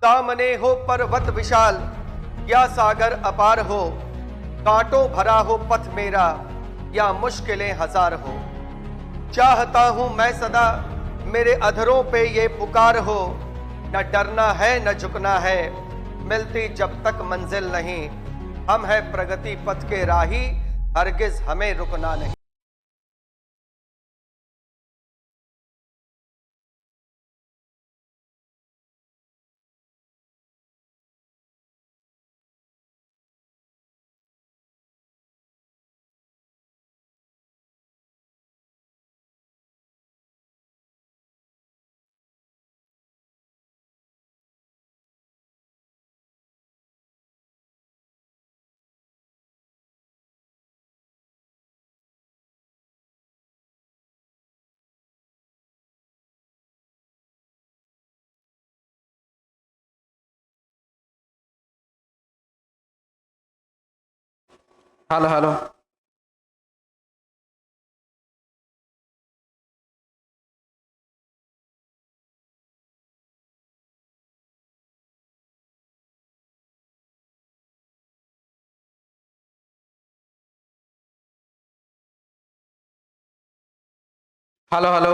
सामने हो पर्वत विशाल या सागर अपार हो, कांटों भरा हो पथ मेरा या मुश्किलें हजार हो, चाहता हूं मैं सदा मेरे अधरों पे ये पुकार हो, न डरना है न झुकना है, मिलती जब तक मंजिल नहीं, हम है प्रगति पथ के राही, हरगिज हमें रुकना नहीं। Hello hello. Hello hello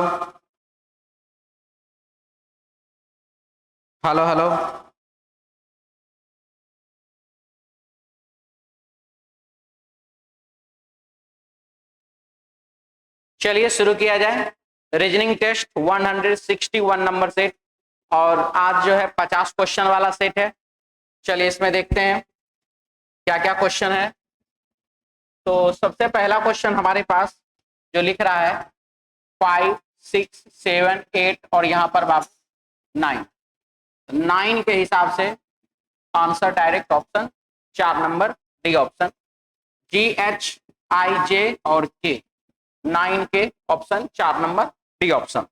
hello hello. चलिए शुरू किया जाए। रीजनिंग टेस्ट 161 नंबर सेट, और आज जो है 50 क्वेश्चन वाला सेट है। चलिए इसमें देखते हैं क्या क्या क्वेश्चन है। तो सबसे पहला क्वेश्चन हमारे पास जो लिख रहा है 5, 6, 7, 8 और यहाँ पर बाबू 9। 9 के हिसाब से answer direct option 4 number D option, GHIJ और K। 9 के ऑप्शन 4 नंबर डी ऑप्शन।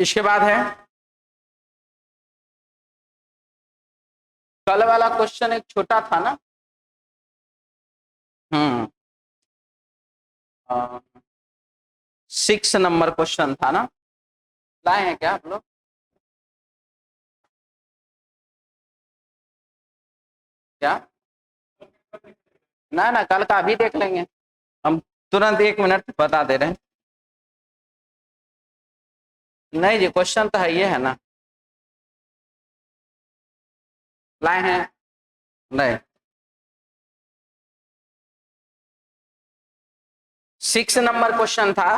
इसके बाद है कल वाला क्वेश्चन, एक छोटा था ना। 6 नंबर क्वेश्चन था ना, लाए हैं क्या आप लोग? क्या ना ना, कल का अभी देख लेंगे हम, तुरंत 1 मिनट बता दे रहे हैं। नहीं जी, क्वेश्चन तो है, ये है ना, लाए हैं नहीं। 6 नंबर क्वेश्चन था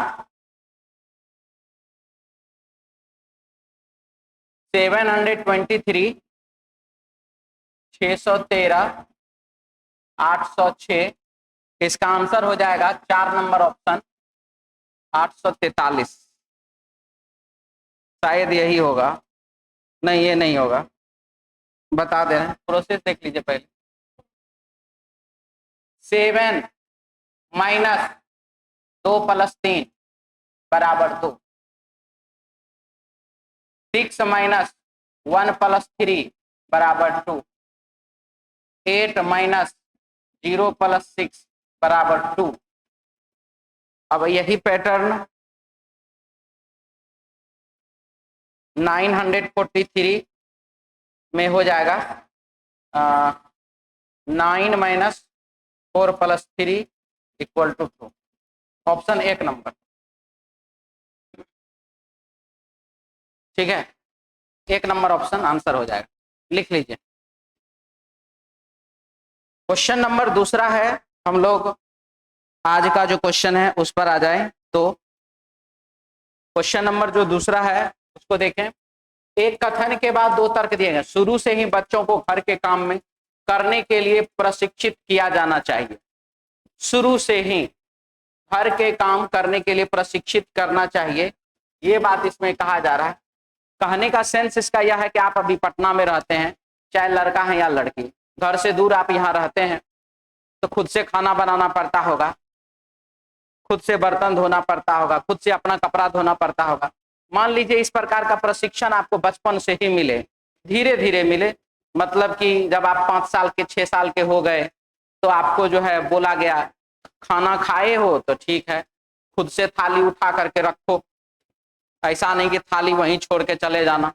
723, 613, 806। इसका आंसर हो जाएगा 4 नंबर ऑप्शन 843। शायद यही होगा, नहीं ये नहीं होगा, बता दे रहे हैं, प्रोसेस देख लीजिए पहले। 7 माइनस 2 प्लस 3 बराबर 2। 6 माइनस 1 प्लस 3 बराबर 2। 8 माइनस 0 प्लस 6 बराबर 2। अब यही पैटर्न 943 में हो जाएगा। 9 minus 4 plus 3 equal to 2। Option 1 number, ठीक है, 1 नंबर ऑप्शन आंसर हो जाएगा, लिख लीजिए। क्वेश्चन नंबर दूसरा है, हम लोग आज का जो क्वेश्चन है उस पर आ जाएं। तो क्वेश्चन नंबर जो दूसरा है उसको देखें। एक कथन के बाद 2 तर्क दिए गए। शुरू से ही बच्चों को घर के काम में करने के लिए प्रशिक्षित किया जाना चाहिए। शुरू से ही घर के काम करने के लिए प्रशिक्षित करना चाहिए, ये बात इसमें कहा जा रहा है। कहने का सेंस इसका यह है कि आप अभी पटना में रहते हैं, चाहे लड़का है या लड़की, घर से दूर आप यहाँ रहते हैं, तो खुद से खाना बनाना पड़ता होगा, खुद से बर्तन धोना पड़ता होगा, खुद से अपना कपड़ा धोना पड़ता होगा। मान लीजिए इस प्रकार का प्रशिक्षण आपको बचपन से ही मिले, धीरे धीरे मिले, मतलब कि जब आप 5 साल के 6 साल के हो गए तो आपको जो है बोला गया खाना खाए हो तो ठीक है, खुद से थाली उठा करके रखो, ऐसा नहीं कि थाली वहीं छोड़ के चले जाना।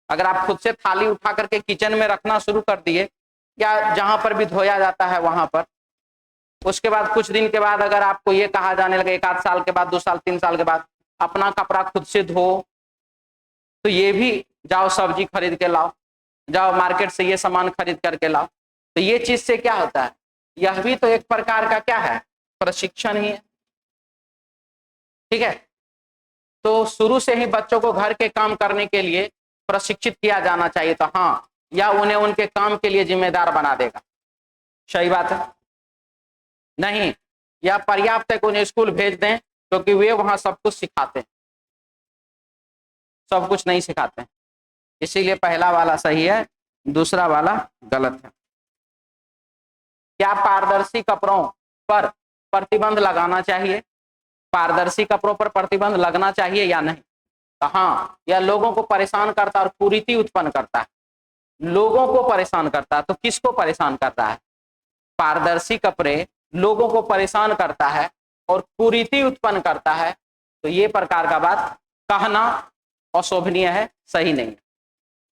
अगर आप खुद से थाली उठा करके किचन में रखना शुरू कर दिए या जहां पर भी धोया जाता है वहां पर, उसके बाद कुछ दिन के बाद अगर आपको ये कहा जाने लगे, 1 आध साल के बाद, 2 साल 3 साल के बाद, अपना कपड़ा खुद से धो, तो ये भी जाओ सब्जी खरीद के लाओ, जाओ मार्केट से ये सामान खरीद करके लाओ, तो ये चीज से क्या होता है, यह भी तो एक प्रकार का क्या है, प्रशिक्षण ही है। ठीक है, तो शुरू से ही बच्चों को घर के काम करने के लिए प्रशिक्षित किया जाना चाहिए, तो हाँ, या उन्हें उनके काम के लिए जिम्मेदार बना देगा। सही बात है, नहीं, या पर्याप्त है कि उन्हें स्कूल भेज दें क्योंकि वे वहां सब कुछ सिखाते हैं, सब कुछ नहीं सिखाते हैं। इसीलिए पहला वाला सही है, दूसरा वाला गलत है। क्या पारदर्शी कपड़ों पर प्रतिबंध लगाना चाहिए? पारदर्शी कपड़ों पर प्रतिबंध लगना चाहिए या नहीं? तो हाँ, यह लोगों को परेशान करता है और कुरीति उत्पन्न करता है। लोगों को परेशान करता है, तो किसको परेशान करता है? पारदर्शी कपड़े लोगों को परेशान करता है और कुरीति उत्पन्न करता है, तो ये प्रकार का बात कहना अशोभनीय है, सही नहीं है।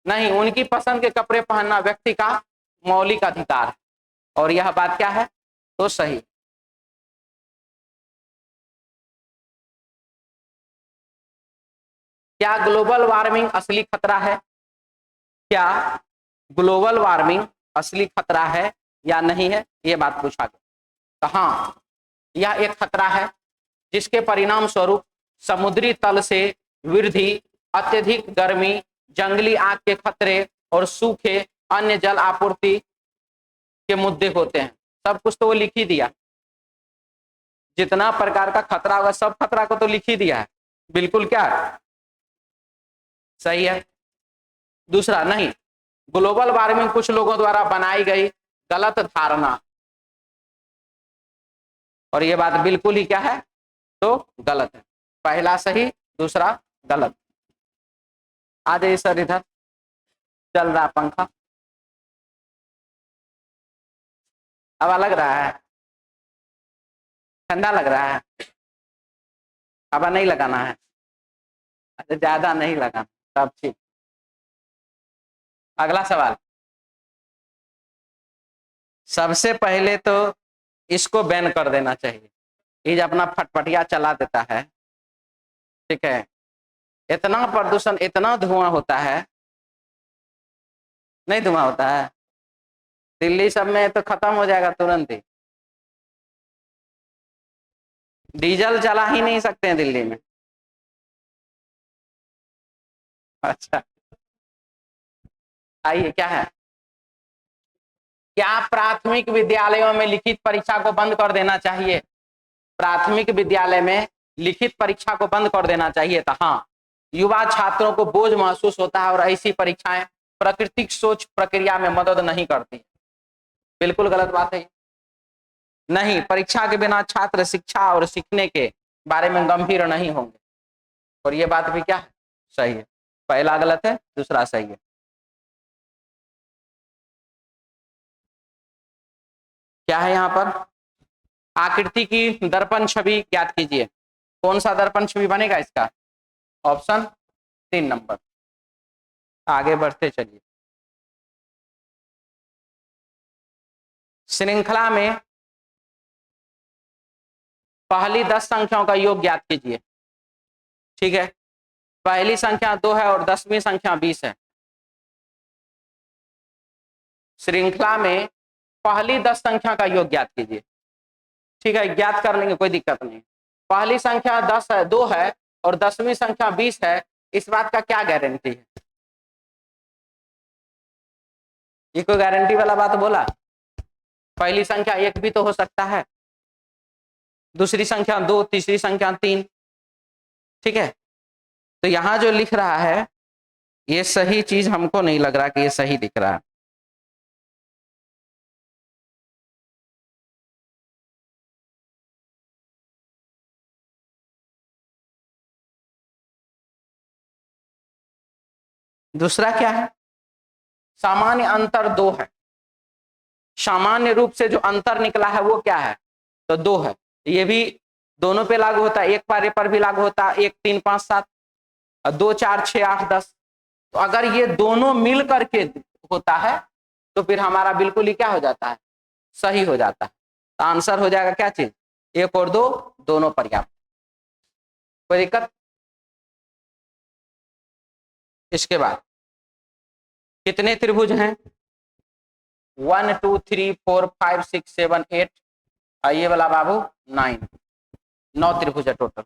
नहीं, उनकी पसंद के कपड़े पहनना व्यक्ति का मौलिक अधिकार है, और यह बात क्या है, तो सही। क्या ग्लोबल वार्मिंग असली खतरा है? क्या ग्लोबल वार्मिंग असली खतरा है या नहीं है, ये बात पूछा गया। तो हाँ, यह एक खतरा है जिसके परिणाम स्वरूप समुद्री तल से वृद्धि, अत्यधिक गर्मी, जंगली आग के खतरे और सूखे, अन्य जल आपूर्ति के मुद्दे होते हैं। सब कुछ तो वो लिख ही दिया, जितना प्रकार का खतरा होगा सब खतरा को तो लिख ही दिया है, बिल्कुल क्या है? सही है। दूसरा, नहीं, ग्लोबल वार्मिंग कुछ लोगों द्वारा बनाई गई गलत धारणा, और ये बात बिल्कुल ही क्या है, तो गलत है। पहला सही, दूसरा गलत। आ जाइए सर, इधर चल रहा पंखा, हवा लग रहा है, ठंडा लग रहा है, हवा नहीं लगाना है, अच्छा ज्यादा नहीं लगाना, सब ठीक। अगला सवाल, सबसे पहले तो इसको बैन कर देना चाहिए, ये जो अपना फटफटिया चला देता है, ठीक है, इतना प्रदूषण, इतना धुआं होता है, नहीं धुआं होता है, दिल्ली सब में तो खत्म हो जाएगा तुरंत ही, डीजल चला ही नहीं सकते हैं दिल्ली में। अच्छा, आइए, क्या है, क्या प्राथमिक विद्यालयों में लिखित परीक्षा को बंद कर देना चाहिए? प्राथमिक विद्यालय में लिखित परीक्षा को बंद कर देना चाहिए, तो हाँ, युवा छात्रों को बोझ महसूस होता है और ऐसी परीक्षाएं प्राकृतिक सोच प्रक्रिया में मदद नहीं करती। बिल्कुल गलत बात है। नहीं, परीक्षा के बिना छात्र शिक्षा और सीखने के बारे में गंभीर नहीं होंगे, और ये बात भी क्या है, सही है। पहला गलत है, दूसरा सही है। क्या है यहाँ पर, आकृति की दर्पण छवि ज्ञात कीजिए। कौन सा दर्पण छवि बनेगा इसका? Option 3 number. आगे बढ़ते चलिए। श्रृंखला में पहली 10 संख्याओं का योग ज्ञात कीजिए। ठीक है, पहली संख्या 2 है और 10वीं संख्या 20 है। श्रृंखला में पहली 10 संख्या का योग ज्ञात कीजिए। ठीक है, ज्ञात कर लेंगे, कोई दिक्कत नहीं। पहली संख्या 10 है, 2 है और 10वीं संख्या 20 है, इस बात का क्या गारंटी है? ये कोई गारंटी वाला बात बोला? पहली संख्या 1 भी तो हो सकता है, दूसरी संख्या 2, तीसरी संख्या 3। ठीक है, तो यहां जो लिख रहा है ये सही चीज हमको नहीं लग रहा कि ये सही दिख रहा है। दूसरा क्या है, सामान्य अंतर 2 है। सामान्य रूप से जो अंतर निकला है वो क्या है, तो 2 है। ये भी दोनों पे लागू होता है, एक पारे पर भी लागू होता है, 1, 3, 5, 7। और 2 4 6 8 10, तो अगर ये दोनों मिल करके होता है तो फिर हमारा बिल्कुल ही क्या हो जाता है, सही हो जाता है। तो आंसर हो जाएगा क्या चीज, 1 और 2 दोनों पर्याप्त। कोई दिक्कत? इसके बाद कितने त्रिभुज हैं, 1 2 3 4 5 6 7 8, और ये वाला बाबू 9 त्रिभुज है टोटल।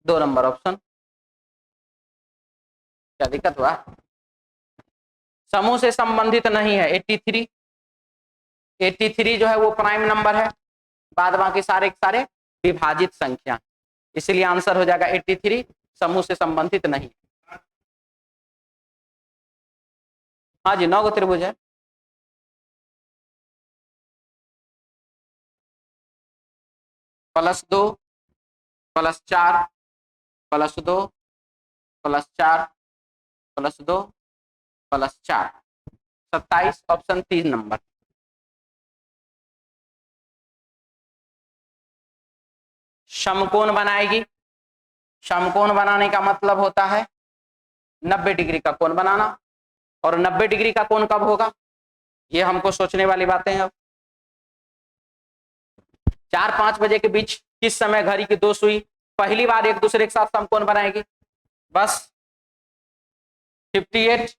2 number option. क्या दिक्कत हुआ? समूह से संबंधित नहीं है 83। 83 जो है वो प्राइम नंबर है, बाद बाकी सारे सारे विभाजित संख्या, इसलिए आंसर हो जाएगा 83, समूह से संबंधित नहीं। हाँ जी, 9 त्रिभुज है। +2 +4 +2 +4 +2 +4, 27, ऑप्शन 3 नंबर। समकोण बनाएगी। समकोण बनाने का मतलब होता है 90 डिग्री का कोण बनाना, और 90 डिग्री का कोण कब होगा, ये हमको सोचने वाली बातें हैं। अब 4-5 बजे के बीच किस समय घड़ी की 2 सुई पहली बार एक दूसरे के साथ समकोण बनाएगी? बस 58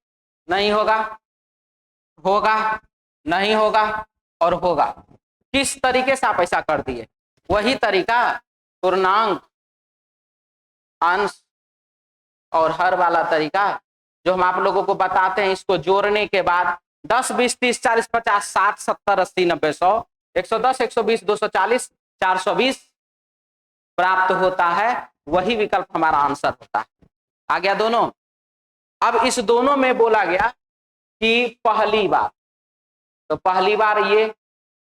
नहीं होगा, होगा, नहीं होगा और होगा। किस तरीके से आप ऐसा कर दिए, वही तरीका पूर्णांक, अंश और हर वाला तरीका जो हम आप लोगों को बताते हैं, इसको जोड़ने के बाद 10 20 30 40 50 60 70 80 90 100 110 120 240 420 प्राप्त होता है, वही विकल्प हमारा आंसर होता है। आ गया दोनों? अब इस दोनों में बोला गया कि पहली बार, तो पहली बार ये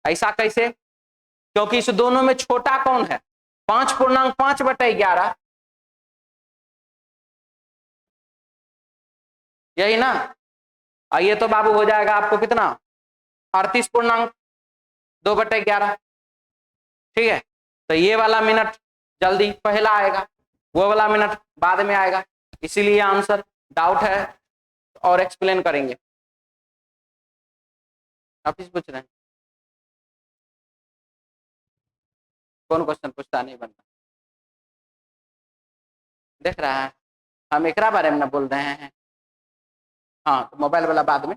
ऐसा कैसे, क्योंकि इस दोनों में छोटा कौन है, 5.5/11, यही ना। ये तो बाबू हो जाएगा आपको कितना, 38.2/11। ठीक है, तो ये वाला मिनट जल्दी पहला आएगा, वो वाला मिनट बाद में आएगा, इसीलिए आंसर। डाउट है और एक्सप्लेन करेंगे। आप इस पूछ रहे हैं कौन क्वेश्चन पूछता नहीं बनता, देख रहा है, हम एकरा बारे में ना बोल रहे हैं। हाँ, तो मोबाइल वाला बाद में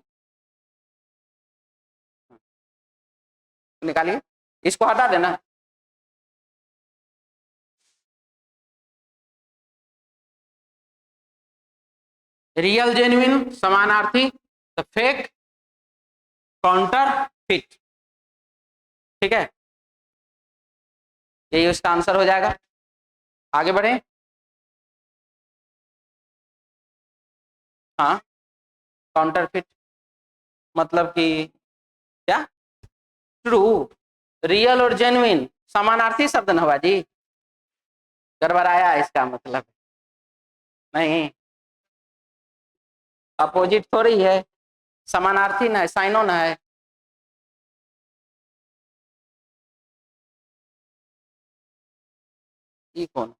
निकालिए, इसको हटा देना। रियल जेन्युइन समानार्थी, तो फेक काउंटर फिट। ठीक है, यही उसका आंसर हो जाएगा। आगे बढ़े। हाँ, काउंटर फिट मतलब कि क्या, ट्रू, रियल और जेन्युइन समानार्थी शब्द न हुआ जी, गड़बड़ाया इसका मतलब नहीं, अपोजिट थोड़ी है, समानार्थी ना है, साइनो ना है। ये कौन,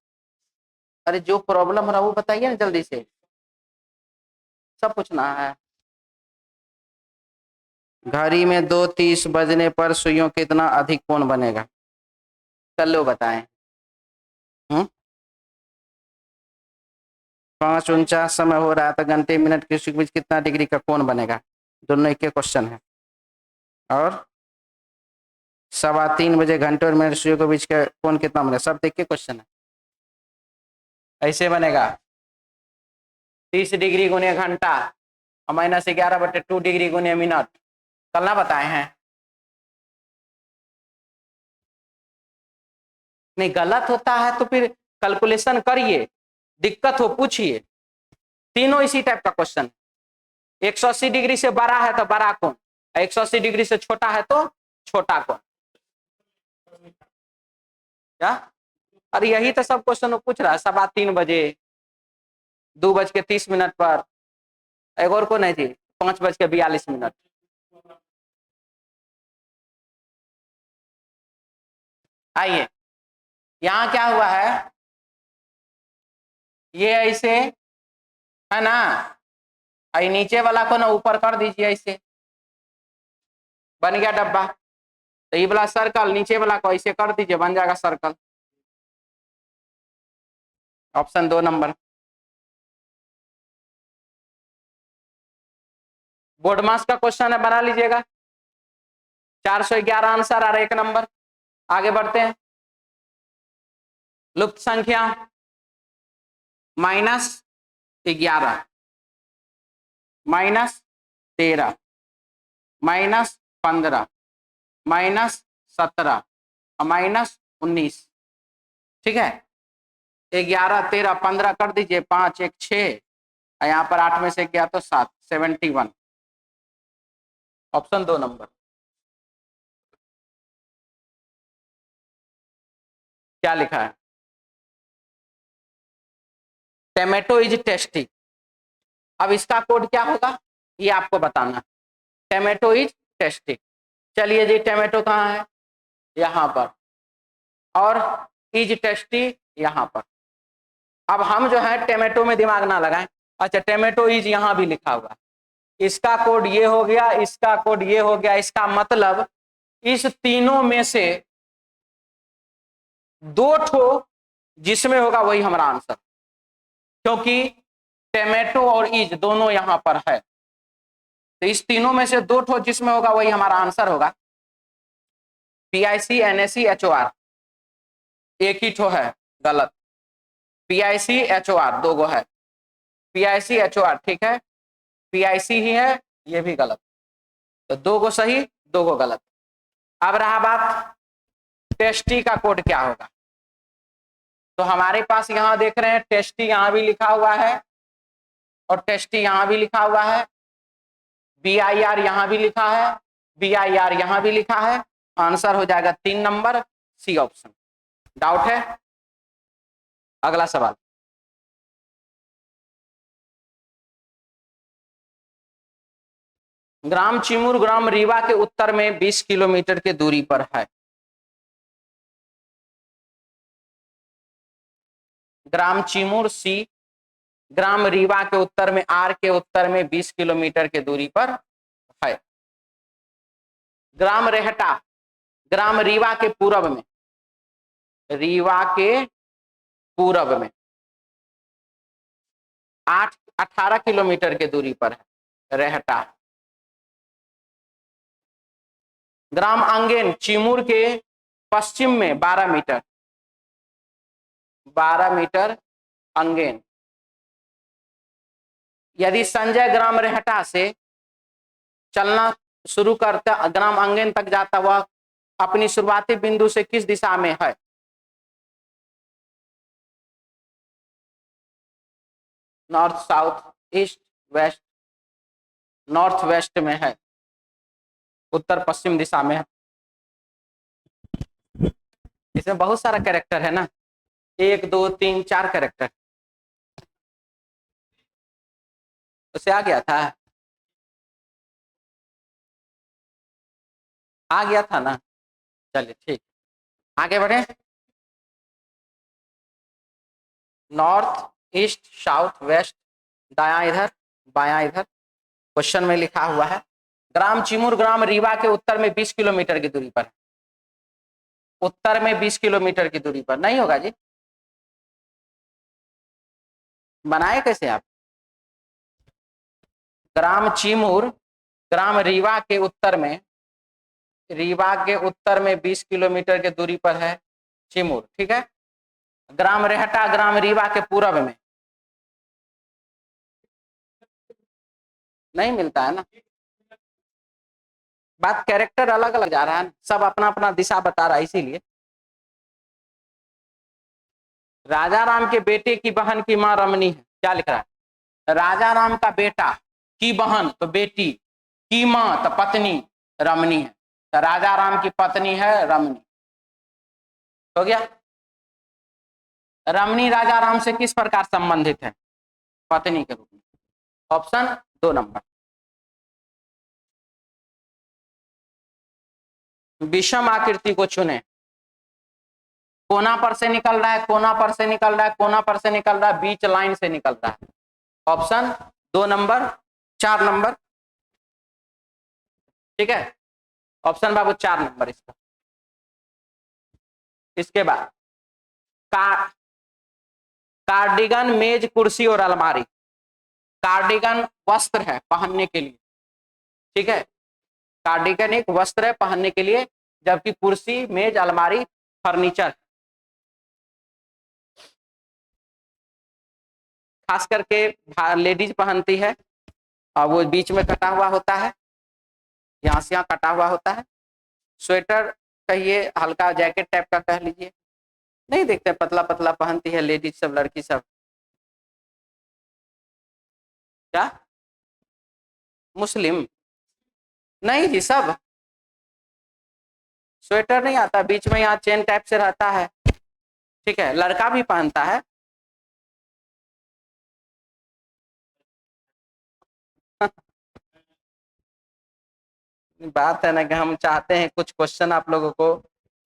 अरे जो प्रॉब्लम रहा वो बताइए ना जल्दी से, सब पूछना है। घड़ी में 2:30 बजने पर सुइयों कितना अधिक कोण बनेगा, चलो बताएं। 5:49 समय हो रहा था, घंटे मिनट के बीच कितना डिग्री का कोण बनेगा, दोनों एक ही क्वेश्चन है। और 3:15 बजे घंटे और मिनट सुइयों के बीच का कोण कितना बनेगा, सब एक ही क्वेश्चन है। ऐसे बनेगा 30 डिग्री गुने घंटा और -11/2 डिग्री गुने मिनट, कल ना बताए हैं। नहीं, गलत होता है तो फिर कैलकुलेशन करिए, दिक्कत हो पूछिए, तीनों इसी टाइप का क्वेश्चन। 180 डिग्री से बड़ा है तो बड़ा कोण, 180 डिग्री से छोटा है तो छोटा कोण। क्या, अरे यही तो सब क्वेश्चन पूछ रहा है। 3:15 बजे, 2:30 पर, एक और को नहीं थी 5:42। आइए, यहाँ क्या हुआ है, ये ऐसे है ना, आई नीचे वाला को ना ऊपर कर दीजिए, ऐसे बन गया डब्बा। तो ये वाला सर्कल, नीचे वाला को ऐसे कर दीजिए, बन जाएगा सर्कल। Option 2 number. बोर्ड मास का क्वेश्चन है, बना लीजिएगा। 411 आंसर आ रहा है, 1 नंबर। आगे बढ़ते हैं। लुप्त संख्या -11, -13, -15, -17 और -19। ठीक है, 11, 13, 15 कर दीजिए, 5, 1, 6, यहाँ पर 8 में से गया तो 7, 71। Option 2 number. क्या लिखा है? Tomato is tasty. अब इसका कोड क्या होगा ये आपको बताना। Tomato is tasty. चलिए जी, टोमेटो कहाँ है? यहाँ पर, और इज टेस्टी यहाँ पर। अब हम जो है टोमेटो में दिमाग ना लगाएं। अच्छा, टोमेटो इज यहाँ भी लिखा हुआ है, इसका कोड ये हो गया, इसका कोड ये हो गया। इसका मतलब इस तीनों में से 2 ठो जिसमें होगा वही हमारा आंसर, क्योंकि टोमेटो और इज दोनों यहां पर है। तो इस तीनों में से 2 ठो जिसमें होगा वही हमारा आंसर होगा। PIC NAC HOR एक ही ठो है, गलत। PIC HOR 2 गो है, PIC HOR ठीक है, PIC ही है, ये भी गलत। तो 2 गो सही, 2 गो गलत। अब रहा बात टेस्टी का कोड क्या होगा। तो हमारे पास यहां देख रहे हैं टेस्टी यहां भी लिखा हुआ है, और टेस्टी यहां भी लिखा हुआ है, BIR यहां भी लिखा है, BIR यहां भी लिखा है। आंसर हो जाएगा 3 नंबर, सी ऑप्शन। डाउट है? अगला सवाल। ग्राम चिमूर ग्राम रीवा के उत्तर में 20 किलोमीटर की दूरी पर है। ग्राम चिमूर C, ग्राम रीवा के उत्तर में R के उत्तर में 20 किलोमीटर की दूरी पर है। ग्राम रेहटा ग्राम रीवा के पूरब में, रीवा के पूरब में 18 किलोमीटर की दूरी पर है रेहटा। ग्राम अंगेन चिमूर के पश्चिम में 12 मीटर, 12 मीटर अंगेन। यदि संजय ग्राम रेहटा से चलना शुरू करता, ग्राम अंगेन तक जाता, वह अपनी शुरुआती बिंदु से किस दिशा में है? North, south, east, west. North west में है, उत्तर पश्चिम दिशा में है। इसमें बहुत सारा कैरेक्टर है ना, 1, 2, 3, 4 कैरेक्टर। उसे आ गया था, आ गया था ना। चलिए ठीक, आगे बढ़े। नॉर्थ, ईस्ट, साउथ, वेस्ट, दायां इधर, बायां इधर। क्वेश्चन में लिखा हुआ है ग्राम चिमूर ग्राम रीवा के उत्तर में 20 किलोमीटर की दूरी पर। उत्तर में 20 किलोमीटर की दूरी पर नहीं होगा जी, बनाए कैसे आप? ग्राम चिमूर ग्राम रीवा के उत्तर में, रीवा के उत्तर में 20 किलोमीटर की दूरी पर है चिमूर, ठीक है। ग्राम रेहटा ग्राम रीवा के पूरब में नहीं मिलता है ना। बात कैरेक्टर अलग अलग जा रहा है, सब अपना अपना दिशा बता रहा है, इसीलिए। राजा राम के बेटे की बहन की मां रमनी है, क्या लिख रहा है? राजा राम का बेटा की बहन तो बेटी, की मां तो पत्नी रमनी है। तो राजा राम की पत्नी है रमनी, हो गया। रमनी राजा राम से किस प्रकार संबंधित है? पत्नी के रूप में। Option 2 number. विषम आकृति को चुने। कोना पर से निकल रहा है, कोना पर से निकल रहा है, कोना पर से निकल रहा है, बीच लाइन से निकल रहा है। Option 2 number, 4 number. ठीक है, ऑप्शन बाबू 4 नंबर इसका। इसके बाद कार्डिगन, मेज, कुर्सी और अलमारी। कार्डिगन वस्त्र है पहनने के लिए, ठीक है, कार्डिगन एक वस्त्र है पहनने के लिए, जबकि कुर्सी, मेज, अलमारी फर्नीचर। खास करके लेडीज पहनती है, और वो बीच में कटा हुआ होता है, यहाँ से यहाँ कटा हुआ होता है। स्वेटर कहिए, हल्का जैकेट टाइप का कह लीजिए, नहीं देखते पतला पतला पहनती है लेडीज सब, लड़की सब। क्या मुस्लिम? नहीं जी, सब स्वेटर नहीं आता, बीच में यहाँ चेन टाइप से रहता है, ठीक है, लड़का भी पहनता है। बात है ना कि हम चाहते हैं कुछ क्वेश्चन आप लोगों को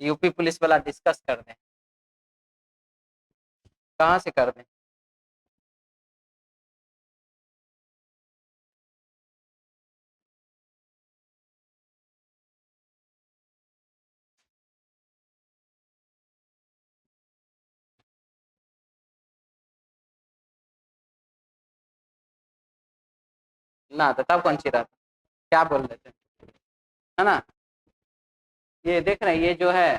यूपी पुलिस वाला डिस्कस कर दें। कहाँ से कर दें? ना तो तब कौन सी रहता, क्या बोल रहे थे, है ना? ये देख रहे हैं, ये जो है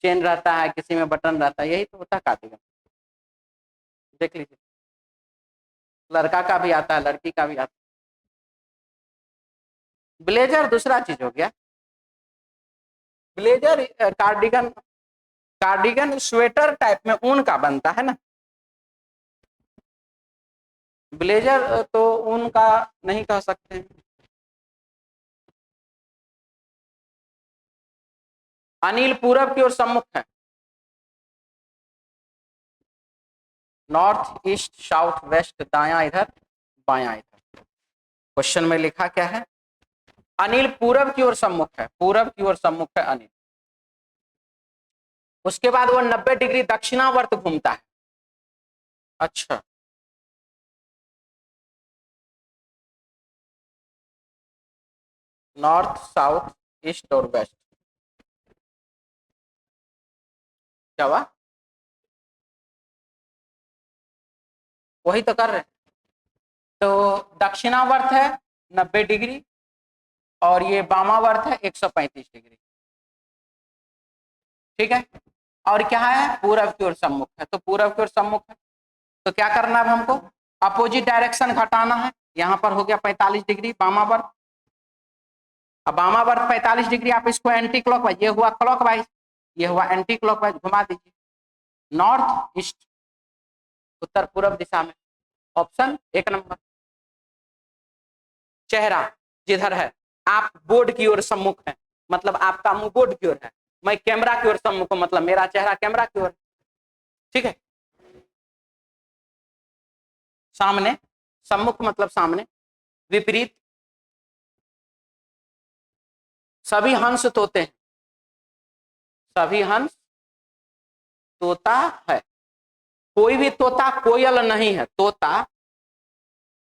चेन रहता है, किसी में बटन रहता है, यही तो होता है कार्डिगन। देख लीजिए, लड़का का भी आता है, लड़की का भी आता है। ब्लेजर दूसरा चीज हो गया। Blazer cardigan, cardigan sweater type में ऊन का बनता है ना। ब्लेजर तो ऊन का नहीं कह सकते। अनिल पूरब की ओर सम्मुख है। नॉर्थ, ईस्ट, साउथ, वेस्ट, दाया इधर, बाया इधर। क्वेश्चन में लिखा क्या है? अनिल पूरब की ओर सम्मुख है, पूरब की ओर सम्मुख है अनिल। उसके बाद वो 90 डिग्री दक्षिणावर्त घूमता है। अच्छा, नॉर्थ, साउथ, ईस्ट और वेस्ट। क्या हुआ? वही तो कर रहे हैं। तो दक्षिणावर्त है 90 डिग्री, और ये वामावर्त है 135 डिग्री, ठीक है। और क्या है? पूरब की ओर सम्मुख है, तो पूरब की ओर सम्मुख है, तो क्या करना है हमको? अपोजिट डायरेक्शन घटाना है। यहाँ पर हो गया 45 डिग्री वामावर्त। अब वामावर्त 45 डिग्री, आप इसको एंटी क्लॉकवाइज, ये हुआ क्लॉकवाइज, ये हुआ एंटी क्लॉकवाइज, घुमा दीजिए नॉर्थ ईस्ट, उत्तर पूर्व दिशा में। Option 1 number. चेहरा जिधर है, आप बोर्ड की ओर सम्मुख है, मतलब आपका मुंह बोर्ड की ओर है, मैं कैमरा की ओर सम्मुख हूं, मतलब मेरा चेहरा कैमरा की ओर, ठीक है। सामने, सम्मुख मतलब सामने, विपरीत, सभी हंस तोते हैं, सभी हंस तोता है, कोई भी तोता कोयल नहीं है, तोता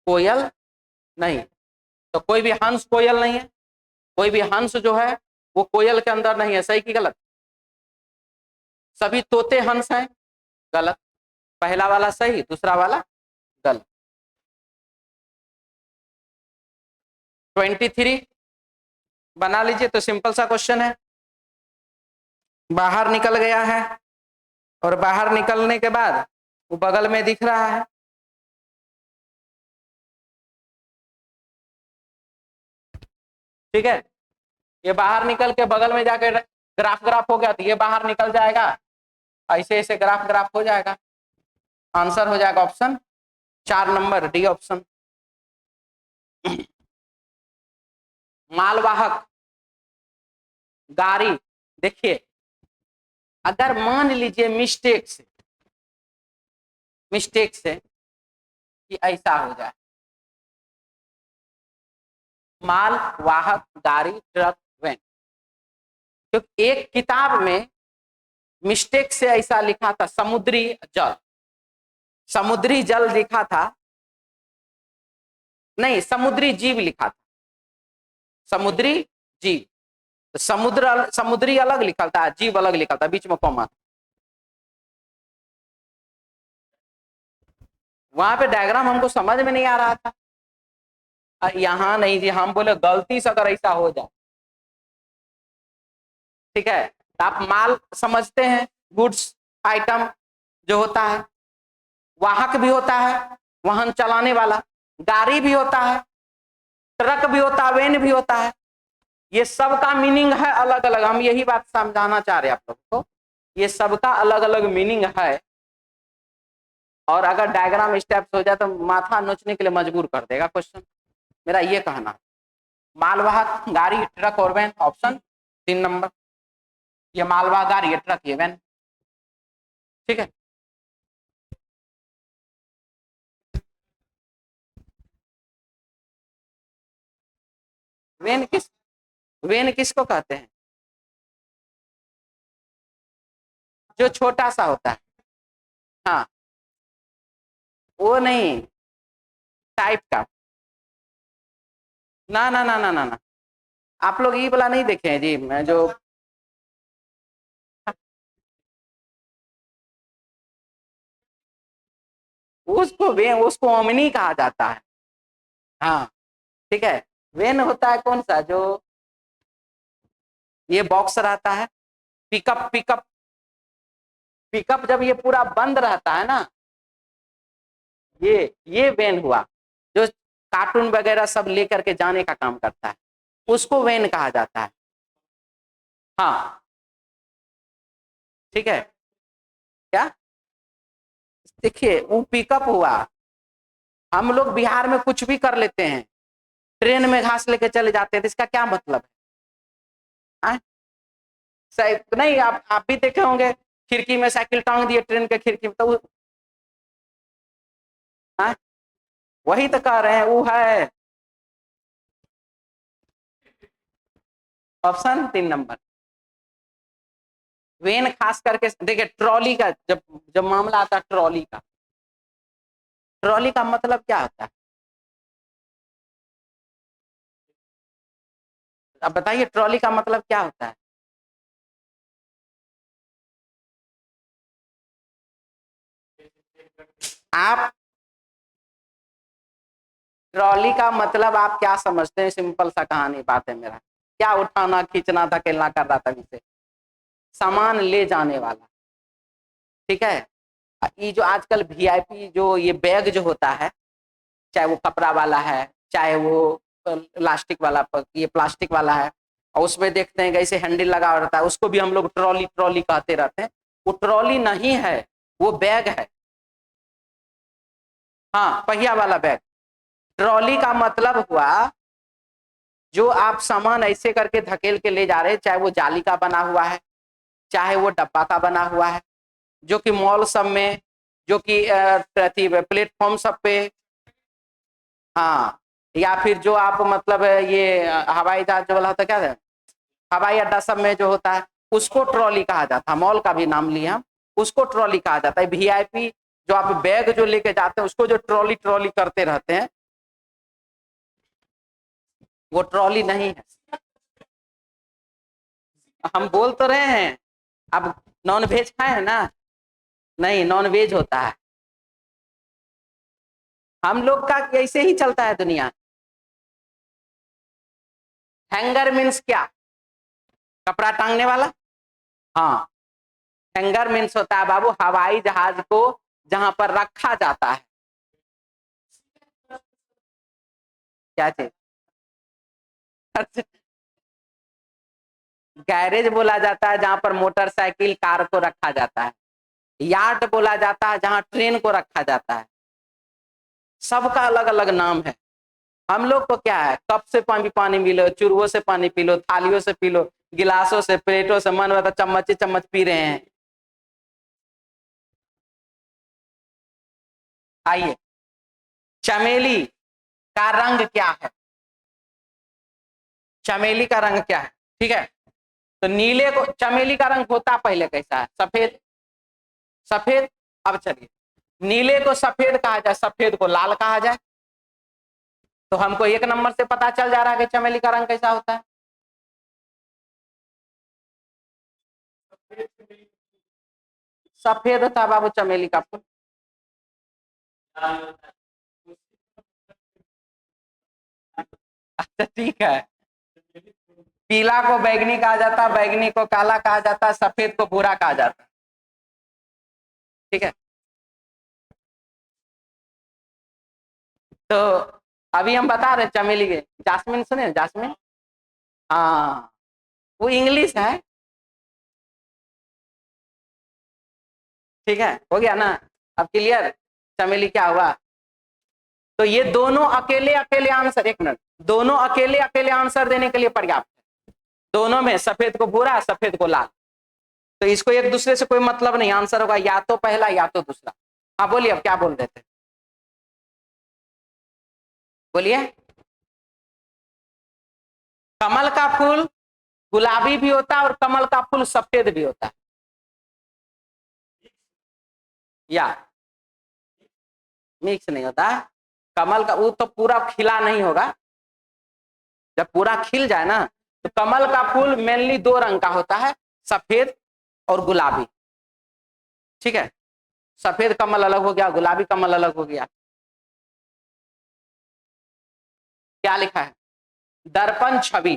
कोयल नहीं, तो कोई भी हंस कोयल नहीं है, कोई भी हंस जो है वो कोयल के अंदर नहीं है। सही कि गलत? सभी तोते हंस हैं, गलत। पहला वाला सही, दूसरा वाला गलत। 23 बना लीजिए, तो सिंपल सा क्वेश्चन है। बाहर निकल गया है, और बाहर निकलने के बाद वो बगल में दिख रहा है, ठीक है। ये बाहर निकल के बगल में जाके ग्राफ ग्राफ हो गया, तो ये बाहर निकल जाएगा, ऐसे ऐसे ग्राफ ग्राफ हो जाएगा। आंसर हो जाएगा ऑप्शन 4 नंबर, डी ऑप्शन। मालवाहक गाड़ी, देखिए, अगर मान लीजिए मिस्टेक से कि ऐसा हो जाए, माल वाहक गाड़ी, ट्रक, वैन, क्योंकि एक किताब में मिस्टेक से ऐसा लिखा था समुद्री जल, समुद्री जल लिखा था, नहीं समुद्री जीव लिखा था, समुद्री जीव। तो समुद्री अलग लिखा था, जीव अलग लिखा था, बीच में कॉमा। वहां पे डायग्राम हमको समझ में नहीं आ रहा था। यहां नहीं जी, हम बोले गलती से अगर ऐसा हो जाए, ठीक है, तो आप माल समझते हैं, गुड्स आइटम जो होता है, वाहक भी होता है, वाहन चलाने वाला, गाड़ी भी होता है, ट्रक भी होता है, वेन भी होता है। ये सब का मीनिंग है अलग अलग, हम यही बात समझाना चाह रहे हैं आप लोगों को, ये सबका अलग अलग मीनिंग है। और अगर डायग्राम स्टेप्स हो जाए तो माथा नोचने के लिए मजबूर कर देगा क्वेश्चन, मेरा ये कहना है। मालवाहक गाड़ी, ट्रक और वैन, ऑप्शन 3 नंबर, ये मालवाहक गाड़ी, ये ट्रक, ये वैन, ठीक है। वेन किसको कहते हैं? जो छोटा सा होता है, हाँ वो नहीं, टाइप का, ना ना ना ना ना ना, आप लोग ये वाला नहीं देखे हैं जी, मैं जो उसको वेन, उसको ओमनी कहा जाता है, हाँ ठीक है। वेन होता है कौन सा, जो ये बॉक्स रहता है, पिकअप पिकअप पिकअप जब ये पूरा बंद रहता है ना, ये वेन हुआ, जो कार्टून वगैरह सब लेकर के जाने का काम करता है, उसको वेन कहा जाता है, हाँ ठीक है। क्या, देखिए वो पिकअप हुआ, हम लोग बिहार में कुछ भी कर लेते हैं, ट्रेन में घास लेके चले जाते हैं, तो इसका क्या मतलब है? नहीं, आप भी देखे होंगे, खिड़की में साइकिल टांग दिए ट्रेन के खिड़की में, तो वही तो कह रहे हैं, वो है ऑप्शन 3 नंबर। वेन खास करके देखिए, ट्रॉली का जब जब मामला आता है, ट्रॉली का, ट्रॉली का मतलब क्या होता है? अब बताइए ट्रॉली का मतलब क्या होता है? आप ट्रॉली का मतलब आप क्या समझते हैं? सिंपल सा कहानी बात है, मेरा क्या उठाना खींचना था, खेलना कर रहा था, इसे सामान ले जाने वाला, ठीक है। ये जो आजकल वीआईपी जो ये बैग जो होता है, चाहे वो कपड़ा वाला है, चाहे वो प्लास्टिक वाला, ये प्लास्टिक वाला है, और उसमें देखते हैं कैसे हैंडल लगा रहता है, उसको भी हम लोग ट्रॉली ट्रॉली कहते रहते हैं। वो ट्रॉली नहीं है, वो बैग है, हाँ पहिया वाला बैग। ट्रॉली का मतलब हुआ जो आप सामान ऐसे करके धकेल के ले जा रहे हैं, चाहे वो जाली का बना हुआ है, चाहे वो डब्बा का बना हुआ है, जो कि मॉल सब में, जो कि प्लेटफॉर्म सब पे, हाँ, या फिर जो आप मतलब ये हवाई जहाज वाला होता क्या है, हवाई अड्डा सब में जो होता है, उसको ट्रॉली कहा जाता है। मॉल का भी नाम लिया हम, उसको ट्रॉली कहा जाता है। वीआईपी जो आप बैग जो लेके जाते हैं, उसको जो ट्रॉली ट्रॉली करते रहते हैं, वो ट्रॉली नहीं है। हम बोल तो रहे हैं, अब नॉन वेज खाए है ना, नहीं नॉन वेज होता है, हम लोग का ऐसे ही चलता है दुनिया। हैंगर मीन्स क्या? कपड़ा टांगने वाला, हाँ। हैंगर मीन्स होता है बाबू हवाई जहाज को जहां पर रखा जाता है, क्या चीज? गैरेज बोला जाता है जहां पर मोटरसाइकिल कार को रखा जाता है, यार्ड बोला जाता है जहां ट्रेन को रखा जाता है, सबका अलग अलग नाम है। हम लोग को क्या है, कप से पानी पानी पी लो, चुरुओं से पानी पी लो, थालियों से पी लो, गिलासों से, प्लेटों से, मन होता चम्मच चम्मच पी रहे हैं। आइए, चमेली का रंग क्या है? चमेली का रंग क्या है? ठीक है, तो नीले को, चमेली का रंग होता पहले कैसा है? सफेद। सफेद। अब चलिए, नीले को सफेद कहा जाए, सफेद को लाल कहा जाए, तो हमको 1 नंबर से पता चल जा रहा है कि चमेली का रंग कैसा होता है। सफेद था बाबू चमेली का फूल। अच्छा ठीक है, पीला को बैगनी कहा जाता है, बैगनी को काला कहा जाता है, सफेद को भूरा कहा जाता है। ठीक है, तो अभी हम बता रहे चमेली के, जास्मिन सुने, जास्मिन, हाँ वो इंग्लिश है। ठीक है, हो गया ना, अब क्लियर चमेली क्या हुआ। तो ये दोनों अकेले अकेले आंसर, 1 मिनट, दोनों अकेले अकेले आंसर देने के लिए पर्याप्त है। दोनों में सफेद को भूरा, सफेद को लाल, तो इसको एक दूसरे से कोई मतलब नहीं, आंसर होगा या तो पहला या तो दूसरा। हाँ बोलिए, अब क्या बोल रहे थे, बोलिए। कमल का फूल गुलाबी भी होता है और कमल का फूल सफेद भी होता है, या मिक्स नहीं होता। कमल का वो तो पूरा खिला नहीं होगा, जब पूरा खिल जाए ना, तो कमल का फूल मेनली 2 रंग का होता है, सफेद और गुलाबी। ठीक है, सफेद कमल अलग हो गया, गुलाबी कमल अलग हो गया। क्या लिखा है, दर्पण छवि।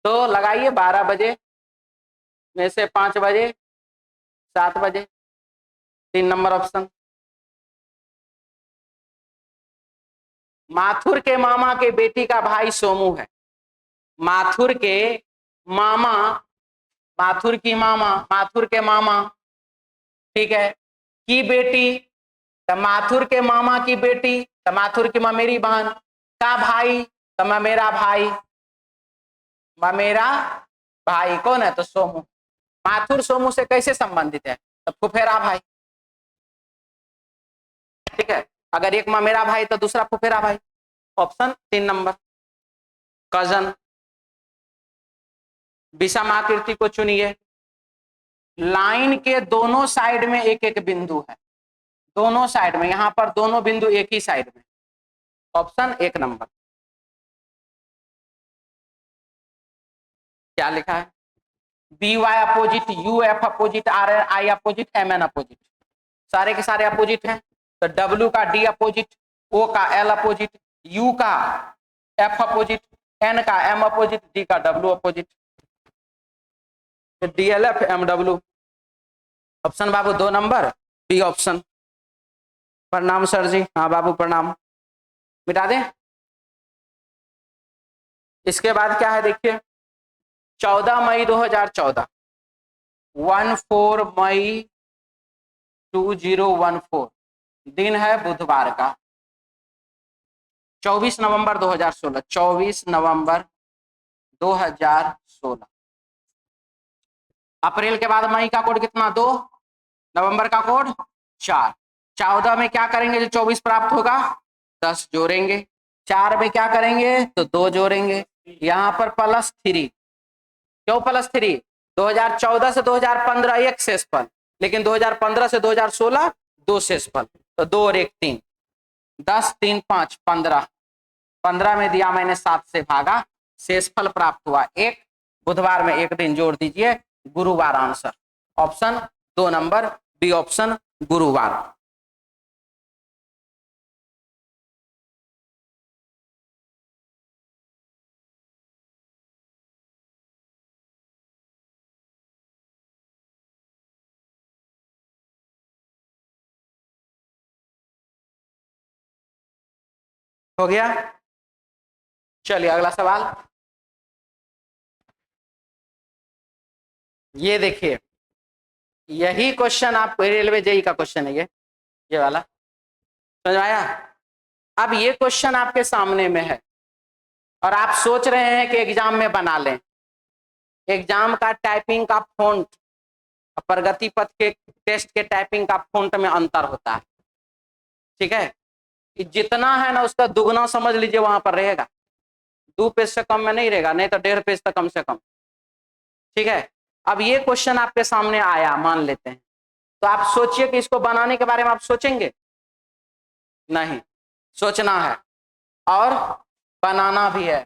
तो लगाइए 12 बजे में से 5 बजे, 7 बजे, 3 नंबर ऑप्शन। माथुर के मामा के बेटी का भाई सोमू है। माथुर के मामा, माथुर की मामा, माथुर के मामा, ठीक है, की बेटी, तो माथुर के मामा की बेटी, तो माथुर की ममेरी बहन, का भाई, तो ममेरा भाई, ममेरा भाई कौन है, तो सोमू। माथुर सोमू से कैसे संबंधित है, तो फुफेरा भाई। ठीक है, अगर एक ममेरा भाई तो दूसरा फुफेरा भाई, ऑप्शन 3 नंबर, कजन। विषम आकृति को चुनिए। लाइन के दोनों साइड में एक एक बिंदु है, दोनों साइड में, यहां पर दोनों बिंदु एक ही साइड में, ऑप्शन 1 नंबर। क्या लिखा है, B Y opposite, U F opposite, R I opposite, M N opposite, सारे के सारे अपोजिट हैं। तो डब्ल्यू का डी अपोजिट, ओ का एल अपोजिट, यू का एफ अपोजिट, एन का एम अपोजिट, डी का W opposite, D L F M W. Option बाबू 2 नंबर, बी ऑप्शन। प्रणाम सर जी, हाँ बाबू प्रणाम, मिटा दें। इसके बाद क्या है देखिए, 14 मई 2014, 14 मई 2014 दिन है बुधवार का। 24 नवंबर 2016, 24 नवंबर 2016। अप्रैल के बाद मई का कोड कितना, 2, नवंबर का कोड 4। 14 में क्या करेंगे, जो 24 प्राप्त होगा 10 जोड़ेंगे, 4 में क्या करेंगे, तो 2 जोड़ेंगे, यहाँ पर +3। क्यों +3, 2014 से 2015 एक शेषफल, लेकिन 2015 से 2016 2 शेषफल, तो 2 और 1 3, 10 3 5 15, 15 में दिया मैंने 7 से भागा, शेषफल प्राप्त हुआ 1। बुधवार में 1 दिन जोड़ दीजिए, गुरुवार answer, option 2 number, B option, गुरुवार। हो गया, चलिए अगला सवाल। ये देखिए, यही क्वेश्चन आपको रेलवे जेई का क्वेश्चन है, ये वाला, समझ आया। अब ये क्वेश्चन आपके सामने में है और आप सोच रहे हैं कि एग्जाम में बना लें। एग्जाम का टाइपिंग का फॉन्ट, प्रगति पथ के टेस्ट के टाइपिंग का फॉन्ट में अंतर होता है। ठीक है, जितना है ना उसका दुगना समझ लीजिए वहां पर रहेगा, 2 पेज से कम में नहीं रहेगा, नहीं तो 1.5 पेज तक कम से कम। ठीक है, अब ये क्वेश्चन आपके सामने आया, मान लेते हैं, तो आप सोचिए कि इसको बनाने के बारे में आप सोचेंगे? नहीं, सोचना है और बनाना भी है।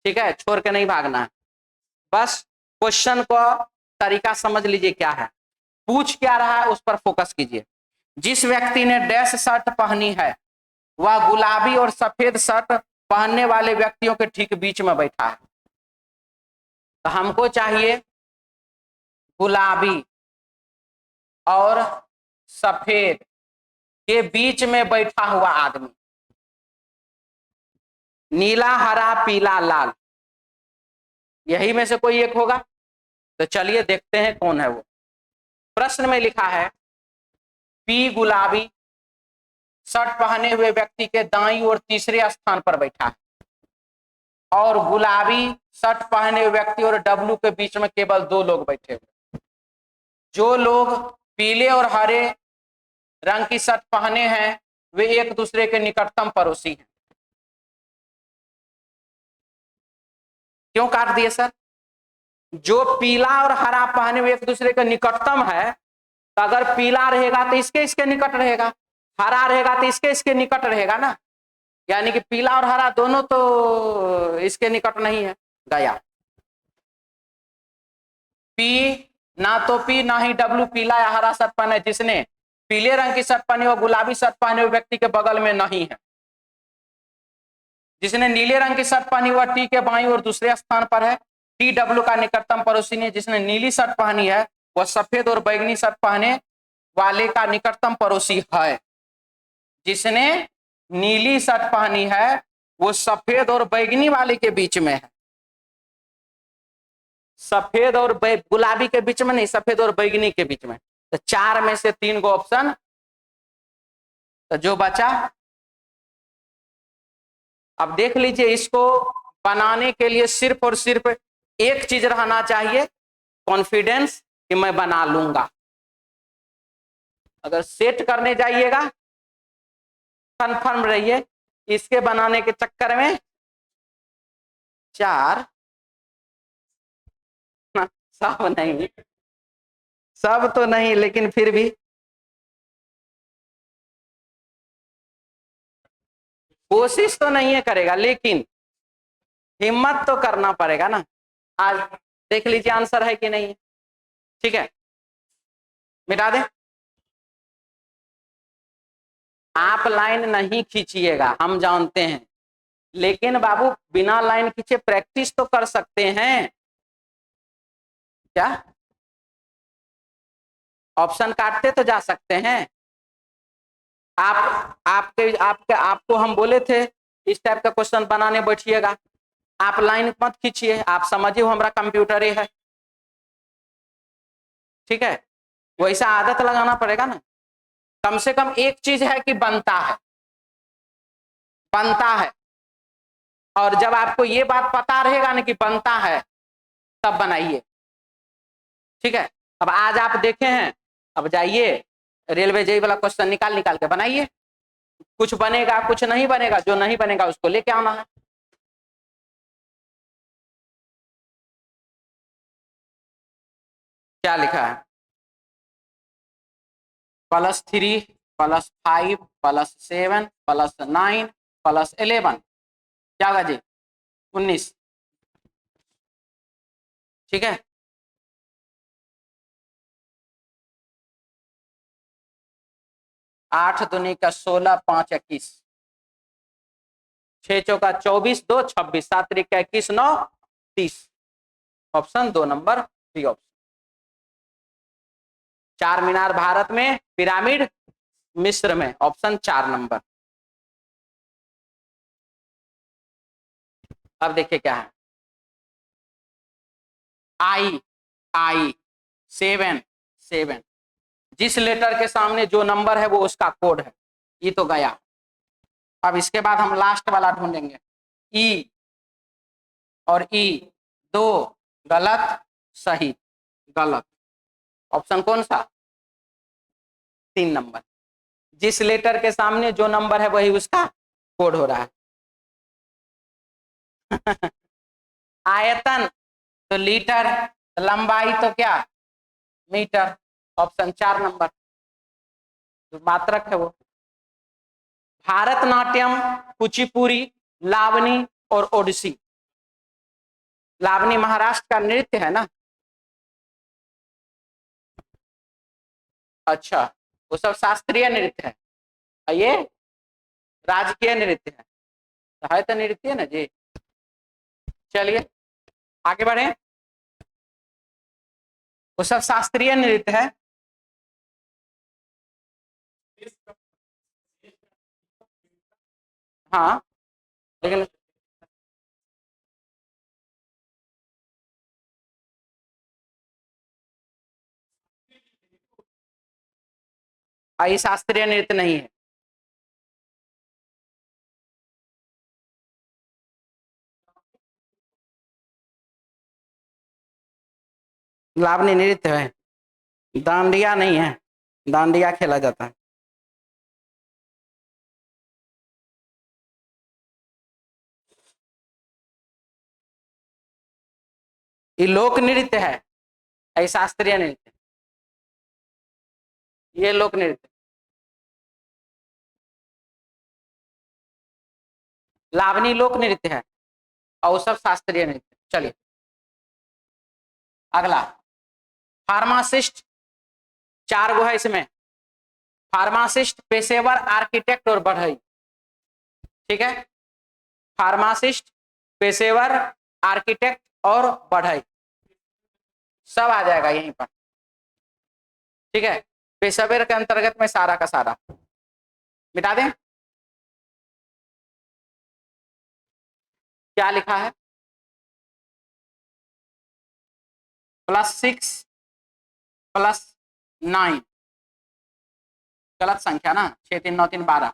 ठीक है, छोड़ के नहीं भागना है। बस क्वेश्चन को तरीका समझ लीजिए क्या है, पूछ क्या रहा है उस पर फोकस कीजिए। जिस व्यक्ति ने डैश शर्ट पहनी है वह गुलाबी और सफेद शर्ट पहनने वाले व्यक्तियों के ठीक बीच में बैठा है। तो हमको चाहिए गुलाबी और सफेद के बीच में बैठा हुआ आदमी, नीला हरा पीला लाल, यही में से कोई एक होगा। तो चलिए देखते हैं कौन है वो। प्रश्न में लिखा है पी गुलाबी शर्ट पहने हुए व्यक्ति के दाईं ओर तीसरे स्थान पर बैठा है और गुलाबी शर्ट पहने हुए व्यक्ति और डब्लू के बीच में केवल 2 लोग बैठे हुए। जो लोग पीले और हरे रंग की शर्ट पहने हैं वे एक दूसरे के निकटतम पड़ोसी हैं। क्यों काट दिए सर? जो पीला और हरा पहने हुए एक दूसरे के निकटतम है, तो अगर पीला रहेगा तो इसके इसके निकट रहेगा, हरा रहेगा तो इसके इसके निकट रहेगा ना, यानी कि पीला और हरा दोनों तो इसके निकट नहीं है। गया पी, ना तो पी ना ही डब्लू पीला या हरा शर्ट पहने, जिसने पीले रंग की शर्ट पहनी हुई गुलाबी शर्ट पहने हुए व्यक्ति के बगल में नहीं है। जिसने नीले रंग की शर्ट पहनी हुआ टी के बाईं और दूसरे स्थान पर है। टी डब्लू का निकटतम पड़ोसी ने जिसने नीली शर्ट पहनी है वह सफेद और बैगनी शर्ट पहने वाले का निकटतम पड़ोसी है। जिसने नीली शर्ट पहनी है वो सफेद और बैगनी वाले के बीच में है। सफेद और गुलाबी के बीच में नहीं, सफेद और बैगनी के बीच में। तो 4 में से 3 को ऑप्शन, तो जो बचा, अब देख लीजिए, इसको बनाने के लिए सिर्फ और सिर्फ एक चीज रहना चाहिए, कॉन्फिडेंस कि मैं बना लूंगा। अगर सेट करने जाइएगा कंफर्म रहिए, इसके बनाने के चक्कर में 4 सब नहीं, सब तो नहीं, लेकिन फिर भी कोशिश तो नहीं है करेगा, लेकिन हिम्मत तो करना पड़ेगा ना। आज देख लीजिए आंसर है कि नहीं है। ठीक है, मिटा दे। आप लाइन नहीं खींचिएगा, हम जानते हैं, लेकिन बाबू बिना लाइन खींचे प्रैक्टिस तो कर सकते हैं क्या? ऑप्शन काटते तो जा सकते हैं। आपको हम बोले थे इस टाइप का क्वेश्चन बनाने बैठिएगा, आप लाइन मत खींचिए, आप समझिए हमारा कंप्यूटर ही है। ठीक है, वैसा आदत लगाना पड़ेगा ना। कम से कम एक चीज है कि बनता है, बनता है, और जब आपको ये बात पता रहेगा ना कि बनता है तब बनाइए। ठीक है, अब आज आप देखे हैं, अब जाइए रेलवे जेई वाला क्वेश्चन निकाल निकाल के बनाइए। कुछ बनेगा कुछ नहीं बनेगा, जो नहीं बनेगा उसको लेके आना है। क्या लिखा है? +3 +5 +7 +9 +11, क्या होगा जी? 19। ठीक है, आठ दूनी का 16, 5 21, 6 चौका 24, 2 26, 7 3 का 21, 9 30। Option 2 number D option. 4 मीनार भारत में, पिरामिड मिस्र में, ऑप्शन 4 नंबर। अब देखिए क्या है, आई 7 7, जिस लेटर के सामने जो नंबर है वो उसका कोड है। ये तो गया। अब इसके बाद हम लास्ट वाला ढूंढेंगे, ई और ई, 2 गलत सही गलत। ऑप्शन कौन सा? 3 नंबर, जिस लेटर के सामने जो नंबर है वही उसका कोड हो रहा है। आयतन तो लीटर, लंबाई तो क्या, मीटर। ऑप्शन 4 नंबर जो मात्रक है वो। भारतनाट्यम, कुचिपुड़ी, लावनी और ओडिसी। लावनी महाराष्ट्र का नृत्य है ना। अच्छा, वो सब शास्त्रीय नृत्य है और ये राजकीय नृत्य है। तो है तो नृत्य ना जी। चलिए आगे बढ़े। वो सब शास्त्रीय नृत्य है। हाँ लेकिन ये शास्त्रीय नृत्य नहीं है। लावनी नृत्य है, डांडिया नहीं है, डांडिया खेला जाता है। ये लोक नृत्य है, ये शास्त्रीय नृत्य। ये लोक नृत्य। लावनी लोक नृत्य है और वो सब शास्त्रीय नृत्य। चलिए अगला, फार्मासिस्ट। 4 गो है इसमें। फार्मासिस्ट, पेशेवर, आर्किटेक्ट और बढ़ई। ठीक है, फार्मासिस्ट, पेशेवर, आर्किटेक्ट और बढ़ई सब आ जाएगा यहीं पर। ठीक है, पेशेवर के अंतर्गत में सारा का सारा मिटा दें। क्या लिखा है, +6 + 9। गलत संख्या ना, 6 3 9 3 12।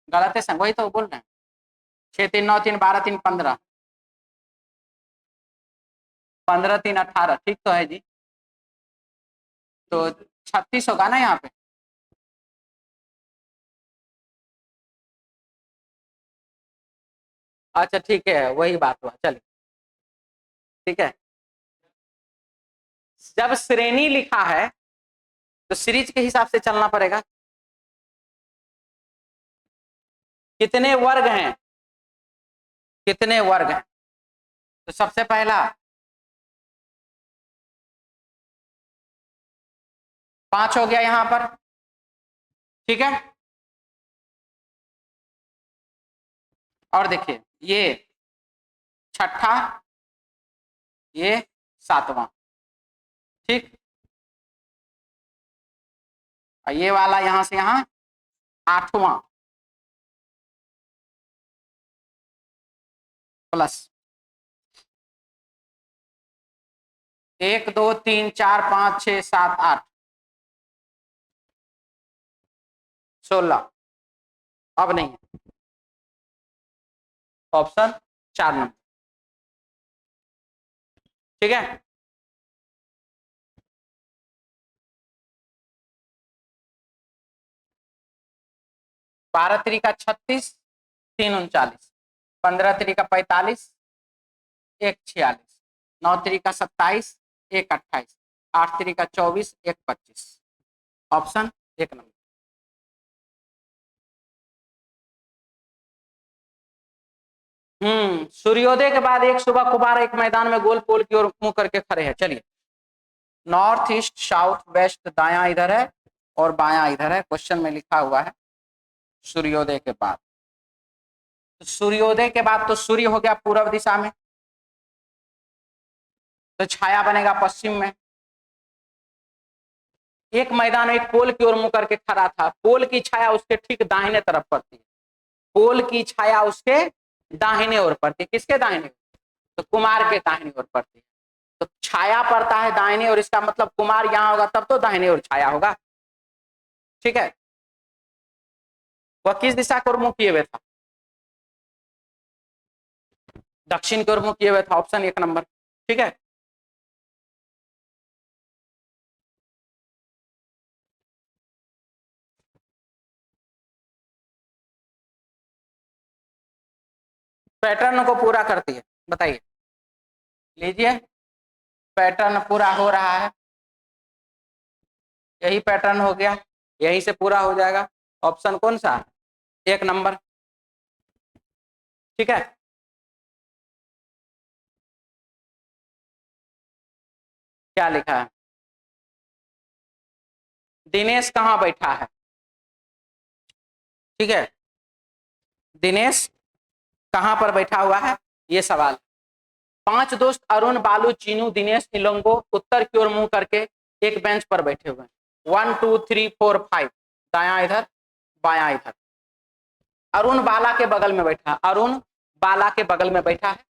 गलत है संग, वही तो बोल रहे हैं। 6 3 9 3 12 3 15। 15 3 18 ठीक तो है जी। तो 36 होगा ना यहाँ पे। अच्छा ठीक है, वही बात हुआ। चलिए ठीक है, जब श्रेणी लिखा है तो सीरीज के हिसाब से चलना पड़ेगा। कितने वर्ग हैं, कितने वर्ग हैं। तो सबसे पहला 5 हो गया यहां पर। ठीक है, और देखिए ये छठा, ये 7वां। ठीक, और ये वाला यहां से यहां 8वां प्लस 1 2 3 4 5 6 7 8 16। अब नहीं है, ऑप्शन 4 नंबर। ठीक है, 12 3 का 36, 3 39, 15 3 का 45, 1 46, 9 3 का 27, 1 28, 8 3 का 24, 1 25। Option 1 number. सूर्योदय के बाद एक सुबह कुमार एक मैदान में गोल पोल की ओर मुंह करके खड़े हैं। चलिए, नॉर्थ ईस्ट, साउथ वेस्ट, दायां इधर है और बायां इधर है। क्वेश्चन में लिखा हुआ है सूर्योदय के बाद। तो सूर्योदय के बाद तो सूर्य हो गया पूर्व दिशा में, तो छाया बनेगा पश्चिम में। एक मैदान एक पोल की ओर मुंह करके खड़ा था, पोल की छाया उसके ठीक दाहिने तरफ पड़ती है। पोल की छाया उसके दाहिने ओर पड़ती है। किसके दाहिने? तो कुमार के दाहिने ओर पड़ती है। तो छाया पड़ता है दाहिने ओर, इसका मतलब कुमार यहां होगा तब तो दाहिने ओर छाया होगा। ठीक है, वह किस दिशा की ओर मुंह किए हुए था? दक्षिण की ओर मुंह किए हुए था। Option 1 number. ठीक है, पैटर्न को पूरा करती है। बताइए, लीजिए, पैटर्न पूरा हो रहा है, यही पैटर्न हो गया, यही से पूरा हो जाएगा। ऑप्शन कौन सा? 1 नंबर। ठीक है, क्या लिखा है? दिनेश कहाँ बैठा है? ठीक है, दिनेश कहां पर बैठा हुआ है, ये सवाल। 5 दोस्त अरुण, बालू, चीनू, दिनेश, इलंगो उत्तर की ओर मुंह करके एक बेंच पर बैठे हुए हैं। 1 2 3 4 5, दायां इधर बायां इधर। अरुण बाला के बगल में बैठा है, अरुण बाला के बगल में बैठा है।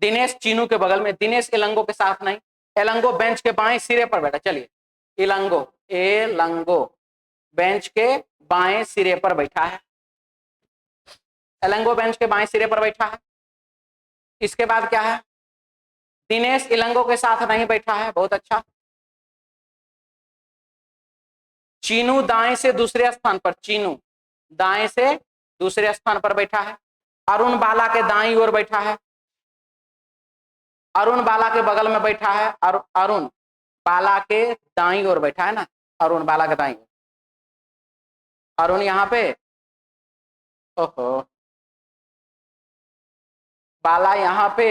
दिनेश चीनू के बगल में, दिनेश इलंगो के साथ नहीं। इलंगो बेंच के बाएं सिरे पर बैठा, चलिए, इलंगो इलंगो बेंच के बाएं सिरे पर बैठा है, इलंगो बेंच के बाएं सिरे पर बैठा है। इसके बाद क्या है? दिनेश इलंगो के साथ नहीं बैठा है, बहुत अच्छा। चीनू दाएं से दूसरे स्थान पर, चीनू दाएं से दूसरे स्थान पर बैठा है। अरुण बाला के दाईं ओर बैठा है, अरुण बाला के बगल में बैठा है, अरुण बाला के दाईं ओर बैठा है ना, अरुण बाला के दाईं ओर, अरुण यहाँ पे, ओहो, बाला यहाँ पे,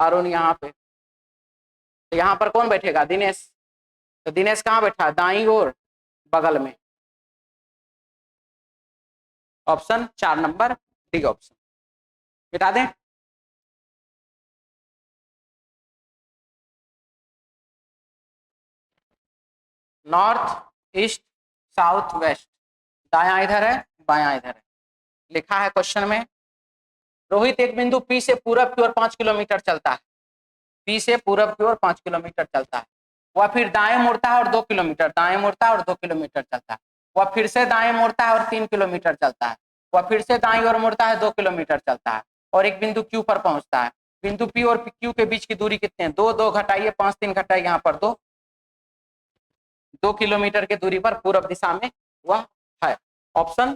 अरुण यहाँ पे, तो यहाँ पर कौन बैठेगा? दिनेश। तो दिनेश कहाँ बैठा है? दाईं ओर बगल में। ऑप्शन 4 नंबर डी ऑप्शन, मिटा दें। नॉर्थ ईस्ट साउथ वेस्ट, दायां इधर है बायां इधर है। लिखा है क्वेश्चन में, रोहित एक बिंदु पी से पूरब की ओर 5 किलोमीटर चलता है, पी से पूरब की ओर 5 किलोमीटर चलता है। वह फिर दाएं मुड़ता है और 2 किलोमीटर, दाएं मुड़ता है और 2 किलोमीटर चलता है। वह फिर से दाएं मुड़ता है और 3 किलोमीटर चलता है। वह फिर से दाएं ओर मुड़ता है, 2 किलोमीटर चलता है और एक बिंदु क्यू पर पहुंचता है। बिंदु पी और क्यू के बीच की दूरी कितनी है? 2 2 घटाइए 5 3 घटाइए, यहाँ पर 2 किलोमीटर की दूरी पर पूरब दिशा में वह है। Option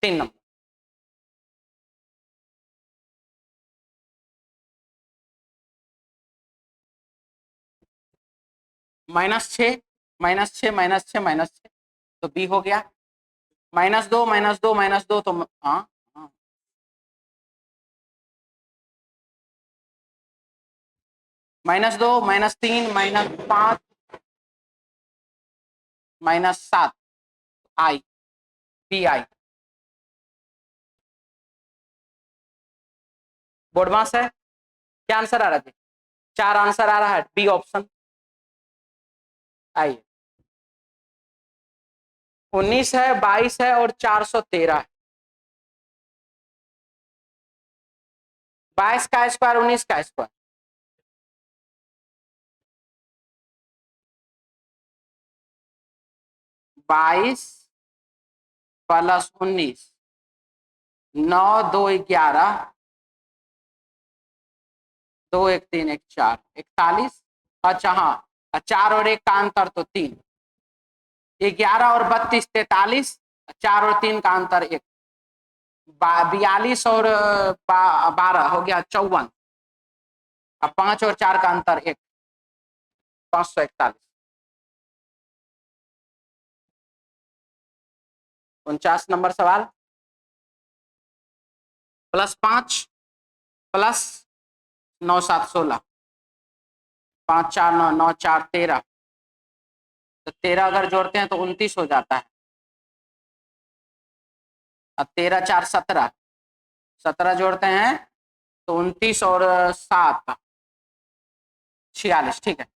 3 number. -6 -6 -6 -6, तो बी हो गया। -2 -2 -2, तो हाँ हाँ, -2 -3 -5 -7, आई, बी आई। बोर्डमास है, क्या आंसर आ रहा है? 4 आंसर आ रहा है, बी ऑप्शन। आइए, 19 है, 22 है और 413 है। 22 का स्क्वायर 19 का स्क्वायर, 22 प्लस 19, 9 2 11, 2 1 3 1 4, 41। अच्छा हाँ, 4 और 1 का अंतर तो 3, 11 और 32 43, 4 और 3 का अंतर 1, 42 और 12 हो गया 54, अब 5 और 4 का अंतर 1, 541। 49 नंबर सवाल, +5 प्लस 9 7 16, 5 4 9 9 4 13, तो 13 अगर जोड़ते हैं तो 29 हो जाता है। अब 13 4 17, 17 जोड़ते हैं तो 29 और 7 46, ठीक है,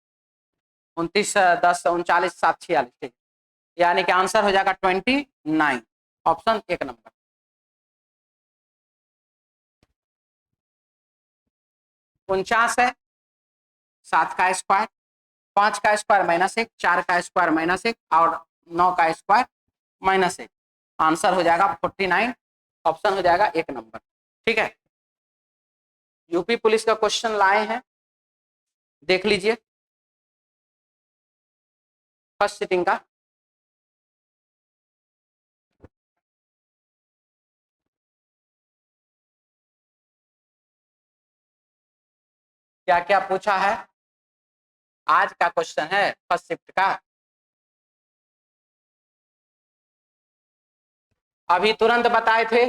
29 10 39 7 46, ठीक है, यानी कि आंसर हो जाएगा 29, ऑप्शन 1 नंबर। 49 है, 7 का स्क्वायर, 5 का स्क्वायर -1, 4 का स्क्वायर -1 और 9 का स्क्वायर -1, आंसर हो जाएगा 49, ऑप्शन हो जाएगा 1 नंबर। ठीक है, यूपी पुलिस का क्वेश्चन लाए हैं, देख लीजिए, फर्स्ट सिटिंग का। क्या क्या पूछा है, आज का क्वेश्चन है फर्स्ट शिफ्ट का। अभी तुरंत बताए थे,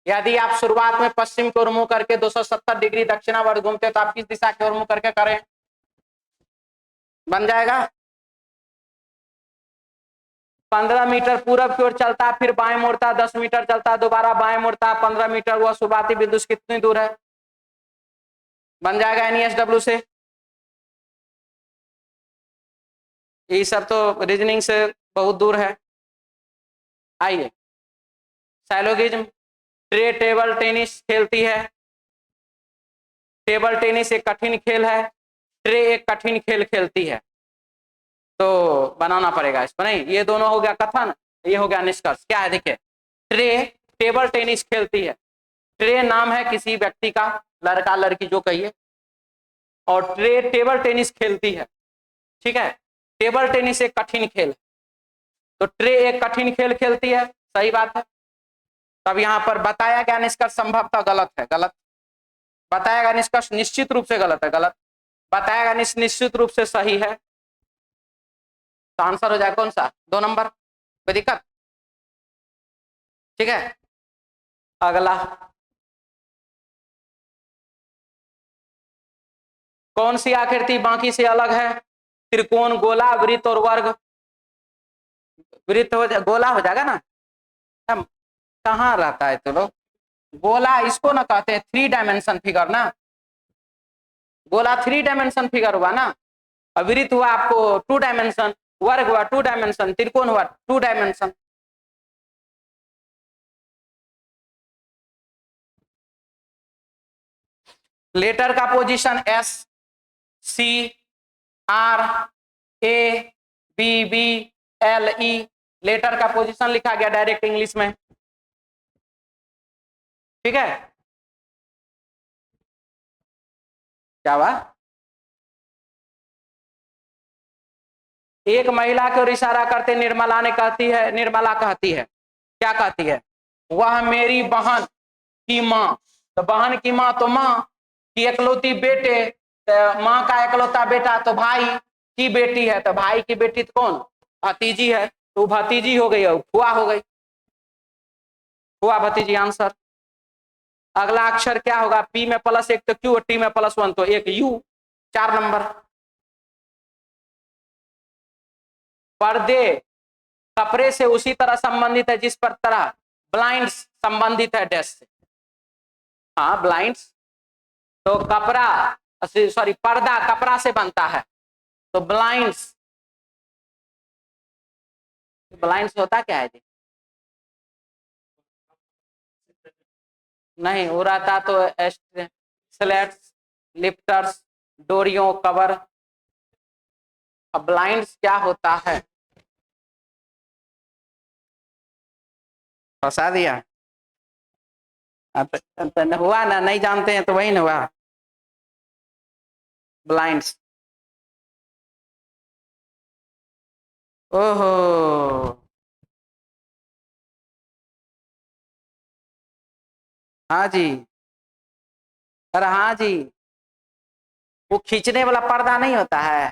यदि आप शुरुआत में पश्चिम की ओर मुंह करके 270 डिग्री दक्षिणावर्त घूमते तो आप किस दिशा की ओर मुंह करके करें, बन जाएगा। 15 मीटर पूरब की ओर चलता, फिर बाएं मुड़ता, 10 मीटर चलता, दोबारा बाएं मुड़ता, 15 मीटर, वह शुरुआती बिंदु से कितनी दूर है, बन जाएगा एनईएसडब्ल्यू से। ये सब तो रीजनिंग से बहुत दूर है। आइए, साइलोगिज्म, ट्रे टेबल टेनिस खेलती है। टेबल टेनिस एक कठिन खेल है, ट्रे एक कठिन खेल खेलती है, तो बनाना पड़ेगा इसको। नहीं, ये दोनों हो गया कथन, ये हो गया निष्कर्ष। क्या है देखिए, ट्रे टेबल टेनिस खेलती है। ट्रे नाम है किसी व्यक्ति का, लड़का लड़की जो कहिए, और ट्रे टेबल टेनिस खेलती है। ठीक है, टेबल टेनिस एक कठिन खेल है, तो ट्रे एक कठिन खेल खेलती है, सही बात है। तब यहां पर बताया गया निष्कर्ष संभवतः गलत है, गलत। बताया गया निष्कर्ष निश्चित रूप से गलत है, गलत। बताया गया निश्चित रूप से सही है, तो आंसर हो जाए कौन सा, 2 नंबर। कोई दिक्कत, ठीक है। अगला, कौन सी आकृति बाकी से अलग है, त्रिकोण, गोला, वृत्त और वर्ग। वृत्त हो जा, गोला हो जाएगा ना, कहाँ रहता है तो लोग, गोला इसको ना कहते हैं 3 डायमेंशन फिगर ना, गोला 3 डायमेंशन फिगर हुआ ना, वृत्त हुआ आपको 2 डायमेंशन, वर्ग हुआ 2 डायमेंशन, त्रिकोण हुआ 2 डायमेंशन। लेटर का position S, C, R, A, B, B, L, E, letter का पोजीशन लिखा गया डायरेक्ट इंग्लिश में, ठीक है। क्या हुआ, एक महिला की ओर इशारा करते निर्मला ने कहती है, निर्मला कहती है, क्या कहती है, वह मेरी बहन की माँ। तो बहन की माँ तो माँ की एकलौती बेटे, तो माँ का एकलौता बेटा तो भाई की बेटी है, तो भाई की बेटी तो कौन, भतीजी है, तो भतीजी हो गई और फुआ हो गई, फुआ भतीजी आंसर। अगला अक्षर क्या होगा, पी में +1 तो क्यू, टी में +1 तो एक यू, 4 नंबर। पर्दे कपड़े से उसी तरह संबंधित है जिस पर तरह ब्लाइंड्स संबंधित है डैश से। हाँ, ब्लाइंड्स तो कपड़ा, सॉरी पर्दा कपड़ा से बनता है, तो ब्लाइंड्स, ब्लाइंड्स होता क्या है जी, नहीं हो रहा था तो स्लेट्स, लिफ्टर्स, डोरियों, कवर। अब ब्लाइंड्स क्या होता है, फंसा दिया। तो हुआ ना, नहीं जानते हैं तो वही ना हुआ, ब्लाइंड्स। ओहो, हाँ जी, अरे हाँ जी, वो खींचने वाला पर्दा नहीं होता है,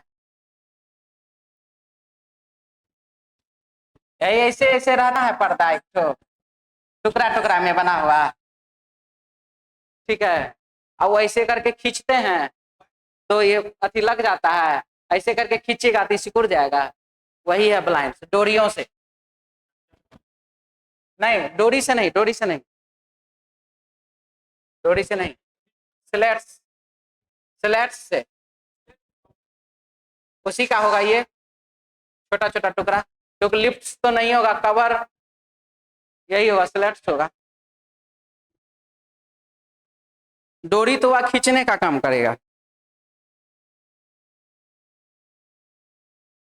ऐसे ऐसे रहना है पर्दा, एक तो टुकड़ा टुकड़ा में बना हुआ, ठीक है। अब वो ऐसे करके खींचते हैं तो ये अति लग जाता है, ऐसे करके खींचेगा तो सिकुड़ जाएगा, वही है ब्लाइंड, डोरियों से नहीं, डोरी से नहीं, डोरी से नहीं, डोरी से नहीं, स्लेट्स, स्लेट्स से, उसी का होगा ये छोटा छोटा टुकड़ा, क्योंकि लिफ्ट तो नहीं होगा, कवर यही होगा, स्लेट्स होगा। डोरी तो वह खींचने का काम करेगा।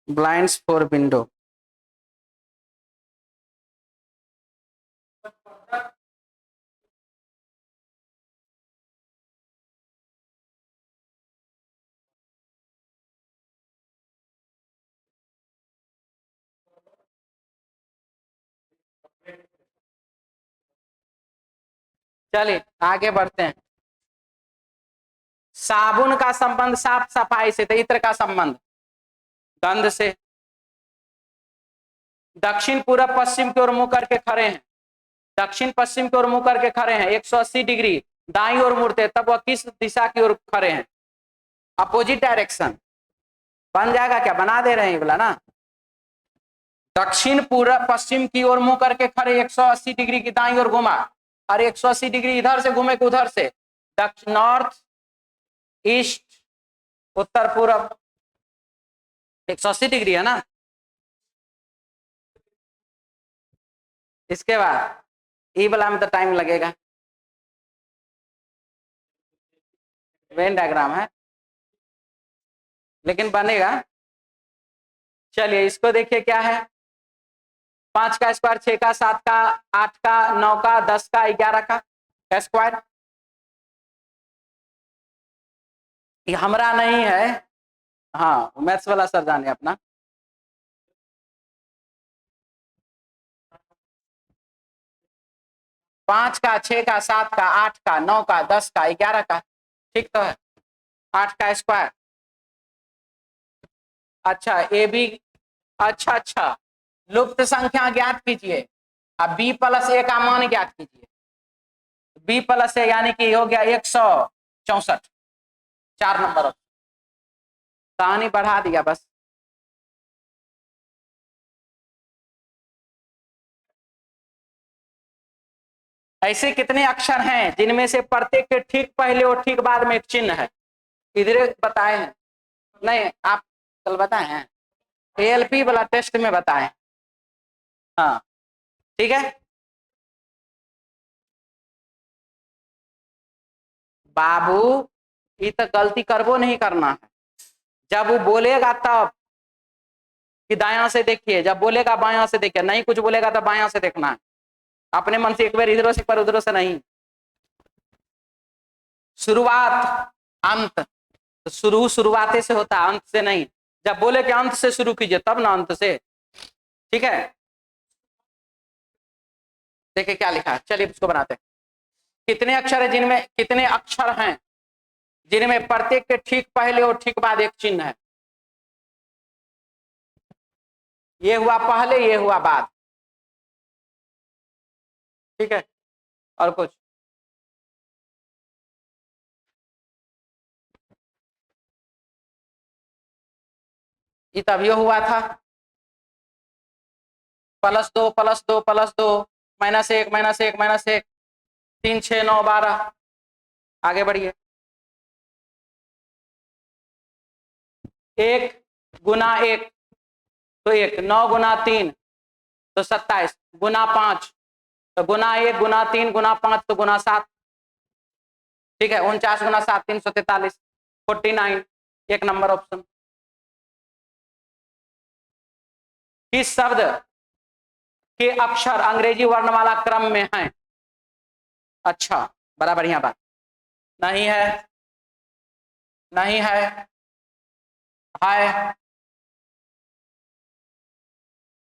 ब्लाइंड्स फॉर विंडो, चलिए आगे बढ़ते हैं। साबुन का संबंध साफ सफाई से, तो इत्र का संबंध गंध से। दक्षिण पूर्व पश्चिम की ओर मुंह करके खड़े हैं, दक्षिण पश्चिम की ओर मुंह करके खड़े हैं, 180 डिग्री दाईं ओर मुड़ते, तब वह किस दिशा की ओर खड़े हैं? Opposite direction. बन जाएगा क्या? बना दे रहे हैं बोला ना। दक्षिण पूर्व पश्चिम की ओर मुंह करके खड़े, 180 डिग्री की दाईं ओर घुमा, और 180 डिग्री इधर से घूमे कि उधर से, दक्षिण, नॉर्थ ईस्ट, उत्तर पूर्व, 180 डिग्री है ना। इसके बाद ई वाला में तो टाइम लगेगा, वेन डायग्राम है लेकिन बनेगा। चलिए इसको देखिए क्या है। 5 का स्क्वायर, 6 का, 7 का, 8 का, 9 का, 10 का, 11 का स्क्वायर। ये हमरा नहीं है, हाँ मैथ्स वाला सर जाने अपना। पांच का, 6 का, 7 का, 8 का, 9 का, 10 का, 11 का, ठीक तो है। 8 का स्क्वायर, अच्छा ए बी, अच्छा लुप्त संख्या ज्ञात कीजिए। अब b प्लस ए का मान ज्ञात कीजिए। b प्लस ए यानी कि हो गया 164, 4 नंबर। कहानी बढ़ा दिया बस। ऐसे कितने अक्षर हैं जिनमें से प्रत्येक के ठीक पहले और ठीक बाद में एक चिन्ह है? इधर बताए हैं, नहीं आप कल बताए हैं, एएलपी वाला टेस्ट में बताए। हाँ ठीक है। बाबू ये तो गलती करबो नहीं करना है। जब वो बोलेगा तब कि दायां से देखिए, जब बोलेगा बायां से देखिए, नहीं कुछ बोलेगा तो बायां से देखना है। अपने मन से एक बार इधरों से, पर उधरों से नहीं। शुरुआत अंत, तो शुरुआते से होता है, अंत से नहीं। जब बोले कि अंत से शुरू कीजिए तब ना अंत से, ठीक है। देखिए क्या लिखा है, चलिए इसको बनाते हैं। कितने अक्षर है जिनमें, कितने अक्षर हैं जिनमें प्रत्येक के ठीक पहले और ठीक बाद एक चिन्ह है? ये हुआ पहले, ये हुआ बाद, ठीक है। और कुछ? ये तभी हुआ था, +2 +2 +2, -1 -1 -1, 3 6 9 12। आगे बढ़िए। 1 गुना 1 तो 1, 9 गुना 3 तो 27, गुना 5 तो गुना 1 गुना 3 गुना 5 तो गुना 7, ठीक है। 49 गुना 7 343, 49, 1 नंबर ऑप्शन। किस शब्द के अक्षर अंग्रेजी वर्णमाला क्रम में हैं? अच्छा बड़ा बढ़िया बात। नहीं है, नहीं है, है,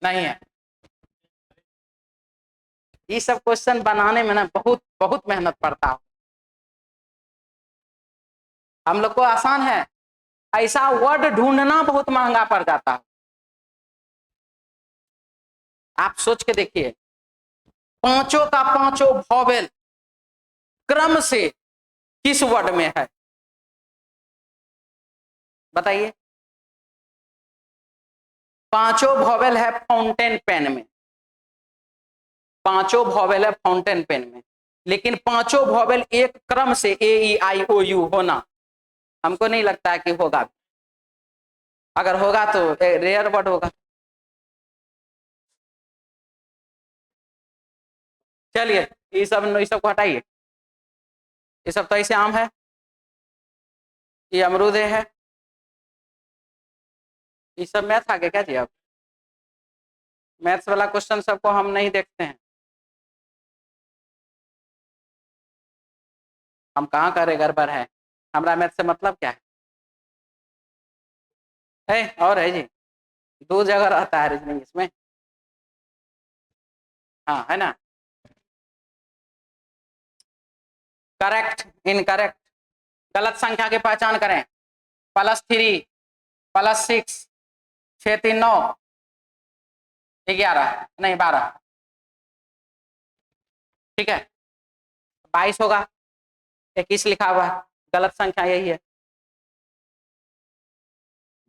नहीं है। ये सब क्वेश्चन बनाने में ना बहुत बहुत मेहनत पड़ता है। हम लोग को आसान है, ऐसा वर्ड ढूंढना बहुत महंगा पड़ जाता है। आप सोच के देखिए, पांचों का पांचों वॉवेल क्रम से किस वर्ड में है? बताइए। पांचों वॉवेल है फाउंटेन पेन में, पांचों वॉवेल है फाउंटेन पेन में, लेकिन पांचों वॉवेल एक क्रम से A E I O U होना हमको नहीं लगता है कि होगा। अगर होगा तो रेयर वर्ड होगा। चलिए ये सब को हटाइए, ये सब तो ऐसे आम है, ये अमरूद है, ये सब मैथ आगे क्या जी। अब मैथ्स वाला क्वेश्चन सबको हम नहीं देखते हैं। हम कहाँ करे गड़बड़ है, हमारा मैथ से मतलब क्या है? और है जी, 2 जगह रहता है रीजनिंग इसमें, हाँ है ना। करेक्ट, इनकरेक्ट, गलत संख्या की पहचान करें। +3 +6 6 3 9 11 नहीं 12, ठीक है 22 होगा, 21 लिखा हुआ है, गलत संख्या यही है।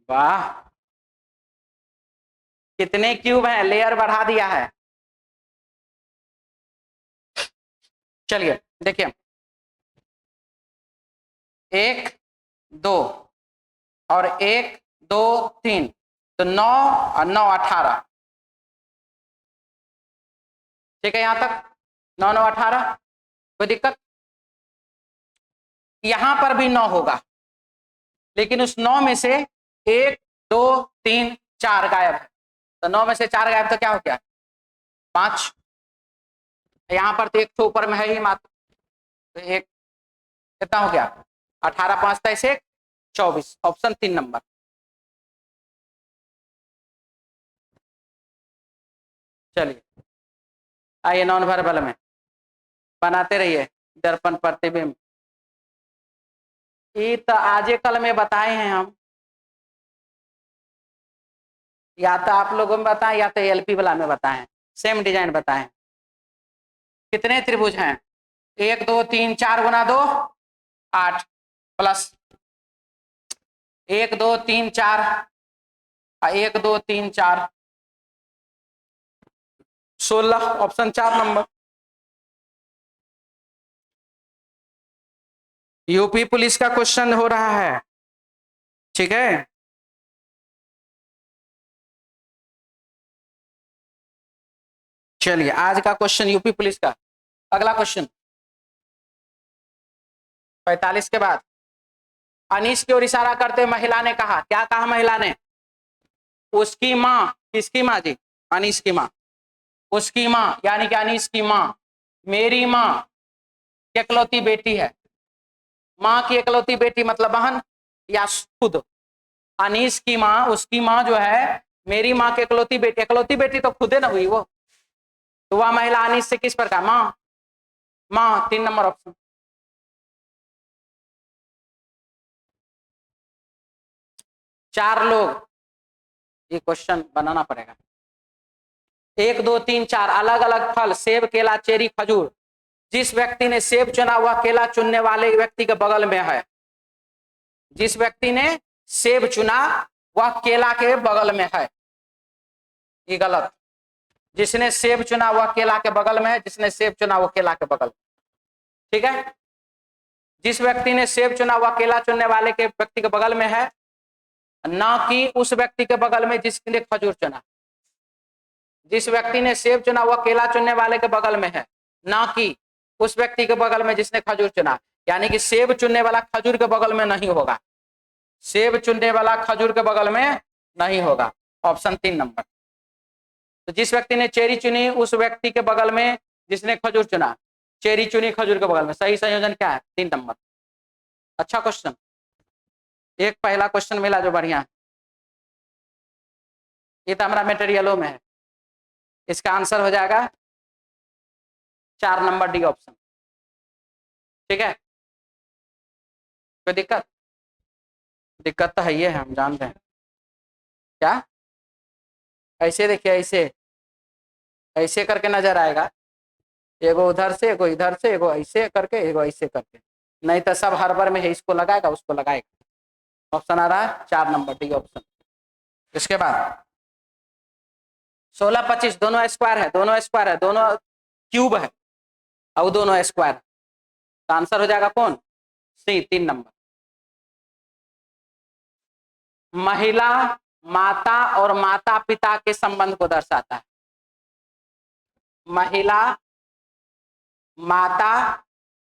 वाह कितने क्यूब हैं, लेयर बढ़ा दिया है। चलिए देखिए 1 2 और 1 2 3 तो 9 और 9 18, ठीक है यहां तक 9 9 18 कोई दिक्कत। यहां पर भी 9 होगा, लेकिन उस 9 में से 1 2 3 4 गायब है, तो 9 में से 4 गायब तो क्या हो गया 5। यहां पर तो एक तो ऊपर में है ही मात्र, तो एक कितना हो गया 18 5 23 1 24, ऑप्शन 3 नंबर। चलिए आइए नॉन वर्बल में बनाते रहिए दर्पण प्रतिबिंब। ये तो आजे कल में बताए हैं हम, या तो आप लोगों में बताएं या तो एलपी वाला में बताएं, सेम डिजाइन बताएं। कितने त्रिभुज हैं 1 2 3 4 गुना 2 8 plus 1 2 3 4 1 2 3 4 16, option 4 number. UP police का क्वेश्चन हो रहा है, ठीक है। चलिए आज का क्वेश्चन यूपी पुलिस का, अगला क्वेश्चन 45 के बाद। अनीश की ओर इशारा करते महिला ने कहा, क्या कहा महिला ने, उसकी माँ, किसकी माँ जी, अनीश की माँ, उसकी माँ यानी कि अनीश की माँ मेरी माँ की इकलौती बेटी है। माँ की इकलौती बेटी मतलब बहन या खुद, अनीश की माँ, उसकी माँ जो है मेरी माँ की इकलौती बेटी तो खुदे ना हुई वो, तो वह महिला अनीश से किस प्रकार, माँ, माँ 3 नंबर ऑप्शन। चार लोग, ये क्वेश्चन बनाना पड़ेगा। 1 2 3 4 अलग अलग फल सेब केला चेरी खजूर, जिस व्यक्ति ने सेब चुना वह केला चुनने वाले व्यक्ति के बगल में है। जिस व्यक्ति ने सेब चुना वह केला के बगल में है, ये गलत। जिसने सेब चुना वह केला के बगल में है, जिसने सेब चुना वो केला के बगल में, ठीक है। जिस व्यक्ति ने सेब चुना वह केला चुनने वाले के व्यक्ति के बगल में है, ना कि उस व्यक्ति के बगल में जिसने खजूर चुना। जिस व्यक्ति ने सेब चुना वह केला चुनने वाले के बगल में है, ना कि उस व्यक्ति के बगल में जिसने खजूर चुना, यानी कि सेब चुनने वाला खजूर के बगल में नहीं होगा, सेब चुनने वाला खजूर के बगल में नहीं होगा, ऑप्शन 3 नंबर। तो जिस व्यक्ति ने चेरी चुनी उस व्यक्ति के बगल में जिसने खजूर चुना, चेरी चुनी खजूर के बगल में, सही संयोजन क्या है 3 नंबर। अच्छा क्वेश्चन, एक पहला क्वेश्चन मिला जो बढ़िया है, ये तो हमारा मेटेरियलों में है, इसका आंसर हो जाएगा 4 नंबर डी ऑप्शन, ठीक है। कोई दिक्कत, दिक्कत तो है ये है, हम जानते हैं। क्या ऐसे देखिए, ऐसे ऐसे करके नजर आएगा, एगो उधर से एगो इधर से, एगो ऐसे करके एगो ऐसे करके, नहीं तो सब हर में है, इसको लगाएगा उसको लगाएगा। ऑप्शन आ रहा है 4 नंबर डी ऑप्शन। इसके बाद 16 25 दोनों स्क्वायर है, दोनों स्क्वायर है, दोनों क्यूब है और दोनों स्क्वायर, तो आंसर हो जाएगा कौन, सी 3 नंबर। महिला माता और माता पिता के संबंध को दर्शाता है। महिला माता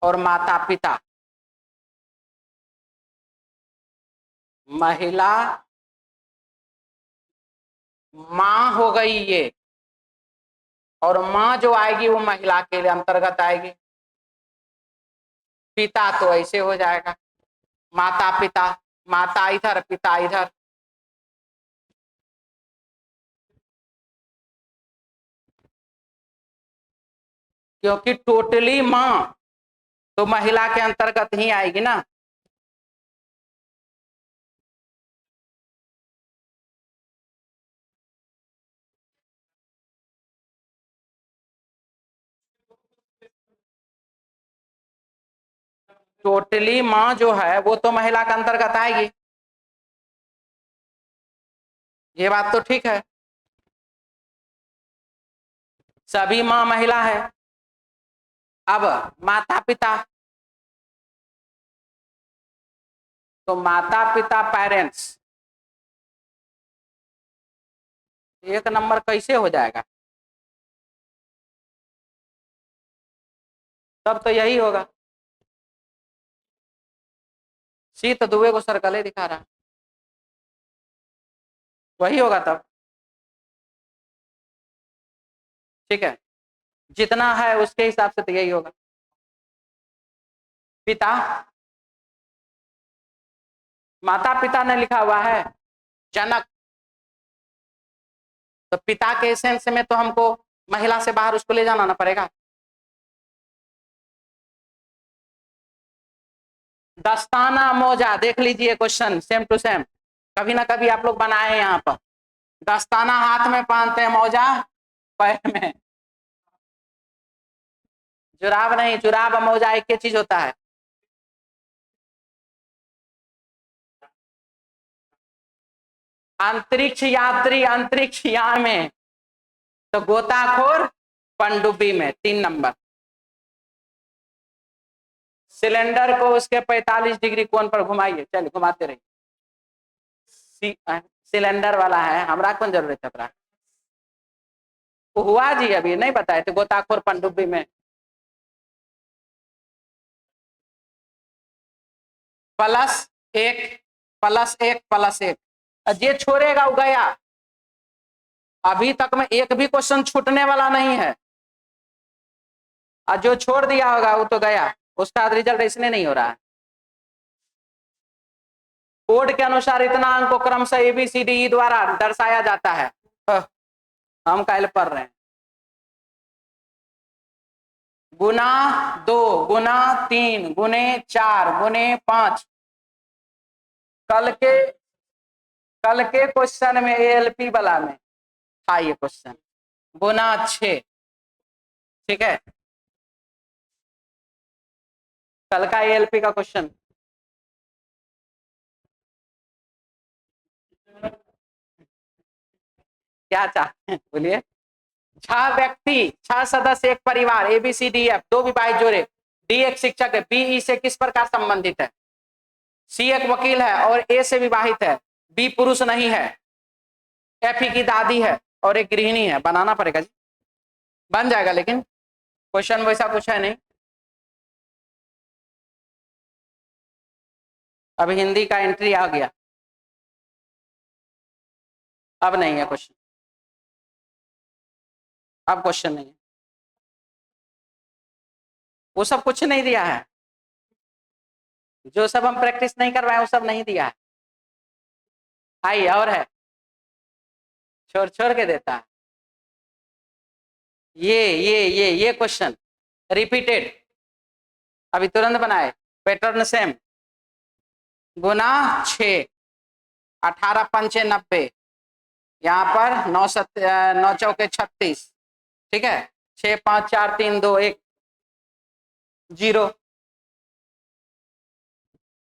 और माता पिता, महिला मां हो गई ये, और मां जो आएगी वो महिला के लिए अंतर्गत आएगी। पिता तो ऐसे हो जाएगा, माता पिता, माता इधर पिता इधर, क्योंकि टोटली मां तो महिला के अंतर्गत ही आएगी ना, टोटली माँ जो है वो तो महिला के अंतर्गत आएगी, ये बात तो ठीक है। सभी माँ महिला है। अब माता पिता, तो माता पिता पेरेंट्स, एक नंबर कैसे हो जाएगा? तब तो यही होगा। सी तो दुबे को सर्कल दिखा रहा, वही होगा तब। ठीक है, जितना है उसके हिसाब से तो यही होगा। पिता, माता पिता ने लिखा हुआ है जनक, तो पिता के सेंस में तो हमको महिला से बाहर उसको ले जाना ना पड़ेगा। दस्ताना मोजा, देख लीजिए क्वेश्चन सेम टू सेम, कभी ना कभी आप लोग बनाए हैं यहाँ पर। दस्ताना हाथ में पहनते हैं, मौजा पैर में। जुराब नहीं, जुराब और मौजा एक ही चीज होता है। अंतरिक्ष यात्री अंतरिक्ष यान में, तो गोताखोर पनडुब्बी में, 3 नंबर। सिलेंडर को उसके 45 डिग्री कोण पर घुमाइए, चलिए घुमाते रहिए। सिलेंडर वाला है, हमरा कौन जरूरत है? हुआ जी, अभी नहीं बताए थे गोताखोर पनडुब्बी में। +1 +1 +1, जे छोड़ेगा वो गया। अभी तक में एक भी क्वेश्चन छूटने वाला नहीं है, और जो छोड़ दिया होगा वो तो गया, उसका रिजल्ट इसने नहीं हो रहा है। कोड के अनुसार इतना अंक को क्रमशः ABCDE द्वारा दर्शाया जाता है। हम काल पढ़ रहे हैं। गुना 2 गुना 3 गुने 4 गुने 5। कल के क्वेश्चन में ALP वाला में था ये क्वेश्चन, गुना 6। ठीक है, कल का ALP का क्वेश्चन। क्या चाहते हैं बोलिए? 6 व्यक्ति, 6 सदस्य एक परिवार, ABCDF, 2 विवाहित जोड़े, D एक शिक्षक है, BE से किस प्रकार संबंधित है? C एक वकील है और A से विवाहित है, B पुरुष नहीं है, FE की दादी है और एक गृहिणी है। बनाना पड़ेगा जी, बन जाएगा, लेकिन क्वेश्चन वैसा कुछ है नहीं। अब हिंदी का एंट्री आ गया, अब नहीं है क्वेश्चन, अब क्वेश्चन नहीं है, वो सब कुछ नहीं दिया है, जो सब हम प्रैक्टिस नहीं करवाए वो सब नहीं दिया है। आइए, और है, छोड़ छोड़ के देता है। ये क्वेश्चन रिपीटेड, अभी तुरंत बनाए, पैटर्न सेम। गुना 6, 18 पंचे 90, यहाँ पर 9 चौके 36। ठीक है, 6 5 4 3 2 1 0।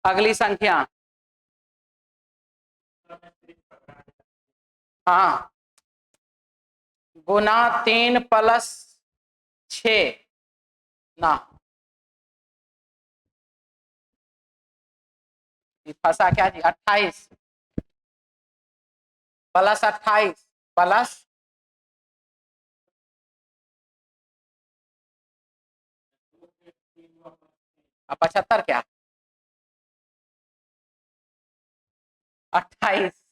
अगली संख्या, हाँ, गुना 3 + 6 ना, फंसा क्या जी? 28 +28 प्लस 75, क्या 28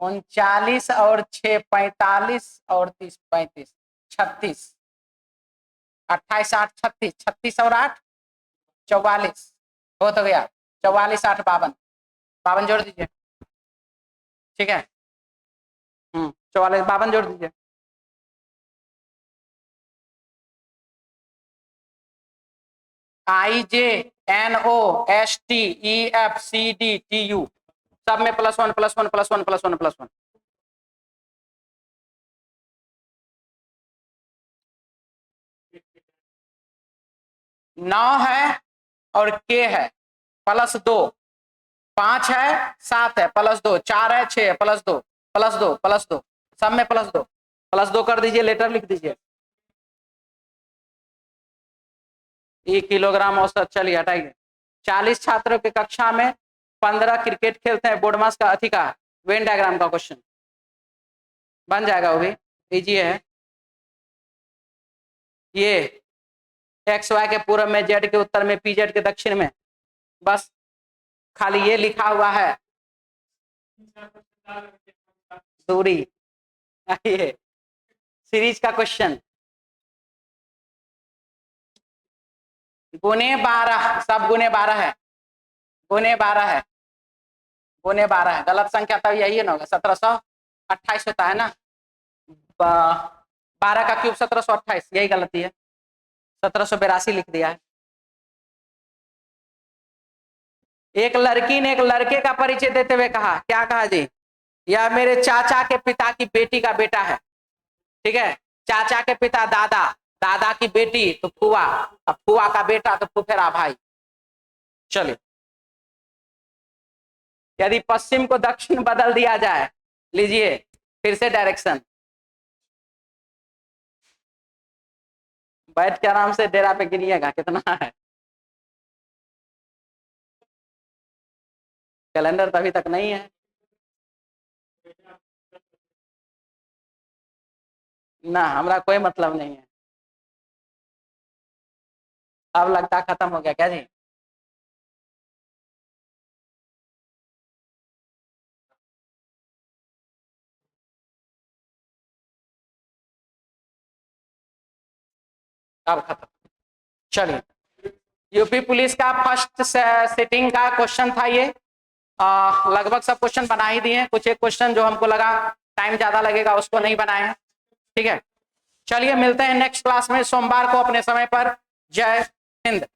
39 और 6 45 और 30 35 36, 28 8 36, 36 और 8 44, हो तो गया। 44 8 52, 52 जोड़ दीजिए। ठीक है, 44 52 जोड़ दीजिए। IJNOSTEFCDTU सब में +1 +1 +1 +1 +1। 9 है और k है +2, 5 है 7 है +2, 4 है 6 है +2 +2 +2, सब में +2 कर दीजिए, लेटर लिख दीजिए। 1 किलोग्राम औसत, चलिए हटाइए। 40 छात्रों की कक्षा में 15 क्रिकेट खेलते हैं, बोर्डमास का अधिका वेन डायग्राम का क्वेश्चन बन जाएगा, वो भी इजी है। ये एक्स वाई के पूर्व में, जेड के उत्तर में, पी जेड के दक्षिण में, बस खाली ये लिखा हुआ है दूरी। ये सीरीज का क्वेश्चन, गुने 12, सब गुने 12 है, गुने 12 है, गुने 12 है। गलत संख्या तब यही है ना, 1728 होता है ना, 12 का क्यूब 1728, यही गलती है, 1782 लिख दिया है। एक लड़की ने एक लड़के का परिचय देते हुए कहा, क्या कहा जी, यह मेरे चाचा के पिता की बेटी का बेटा है। ठीक है, चाचा के पिता दादा, दादा की बेटी तो फुआ, अब फुआ का बेटा तो फुफेरा भाई। चलिए, यदि पश्चिम को दक्षिण बदल दिया जाए, लीजिए फिर से डायरेक्शन, बैठ के आराम से डेरा पे गिनिएगा कितना है। कैलेंडर तो अभी तक नहीं है ना, हमरा कोई मतलब नहीं है। अब लगता खत्म हो गया क्या जी? अब खत्म। चलिए, यूपी पुलिस का फर्स्ट सिटिंग का क्वेश्चन था ये। लगभग सब क्वेश्चन बना ही दिए, कुछ एक क्वेश्चन जो हमको लगा टाइम ज्यादा लगेगा उसको नहीं बनाए हैं। ठीक है, चलिए मिलते हैं नेक्स्ट क्लास में सोमवार को अपने समय पर। जय हिंद।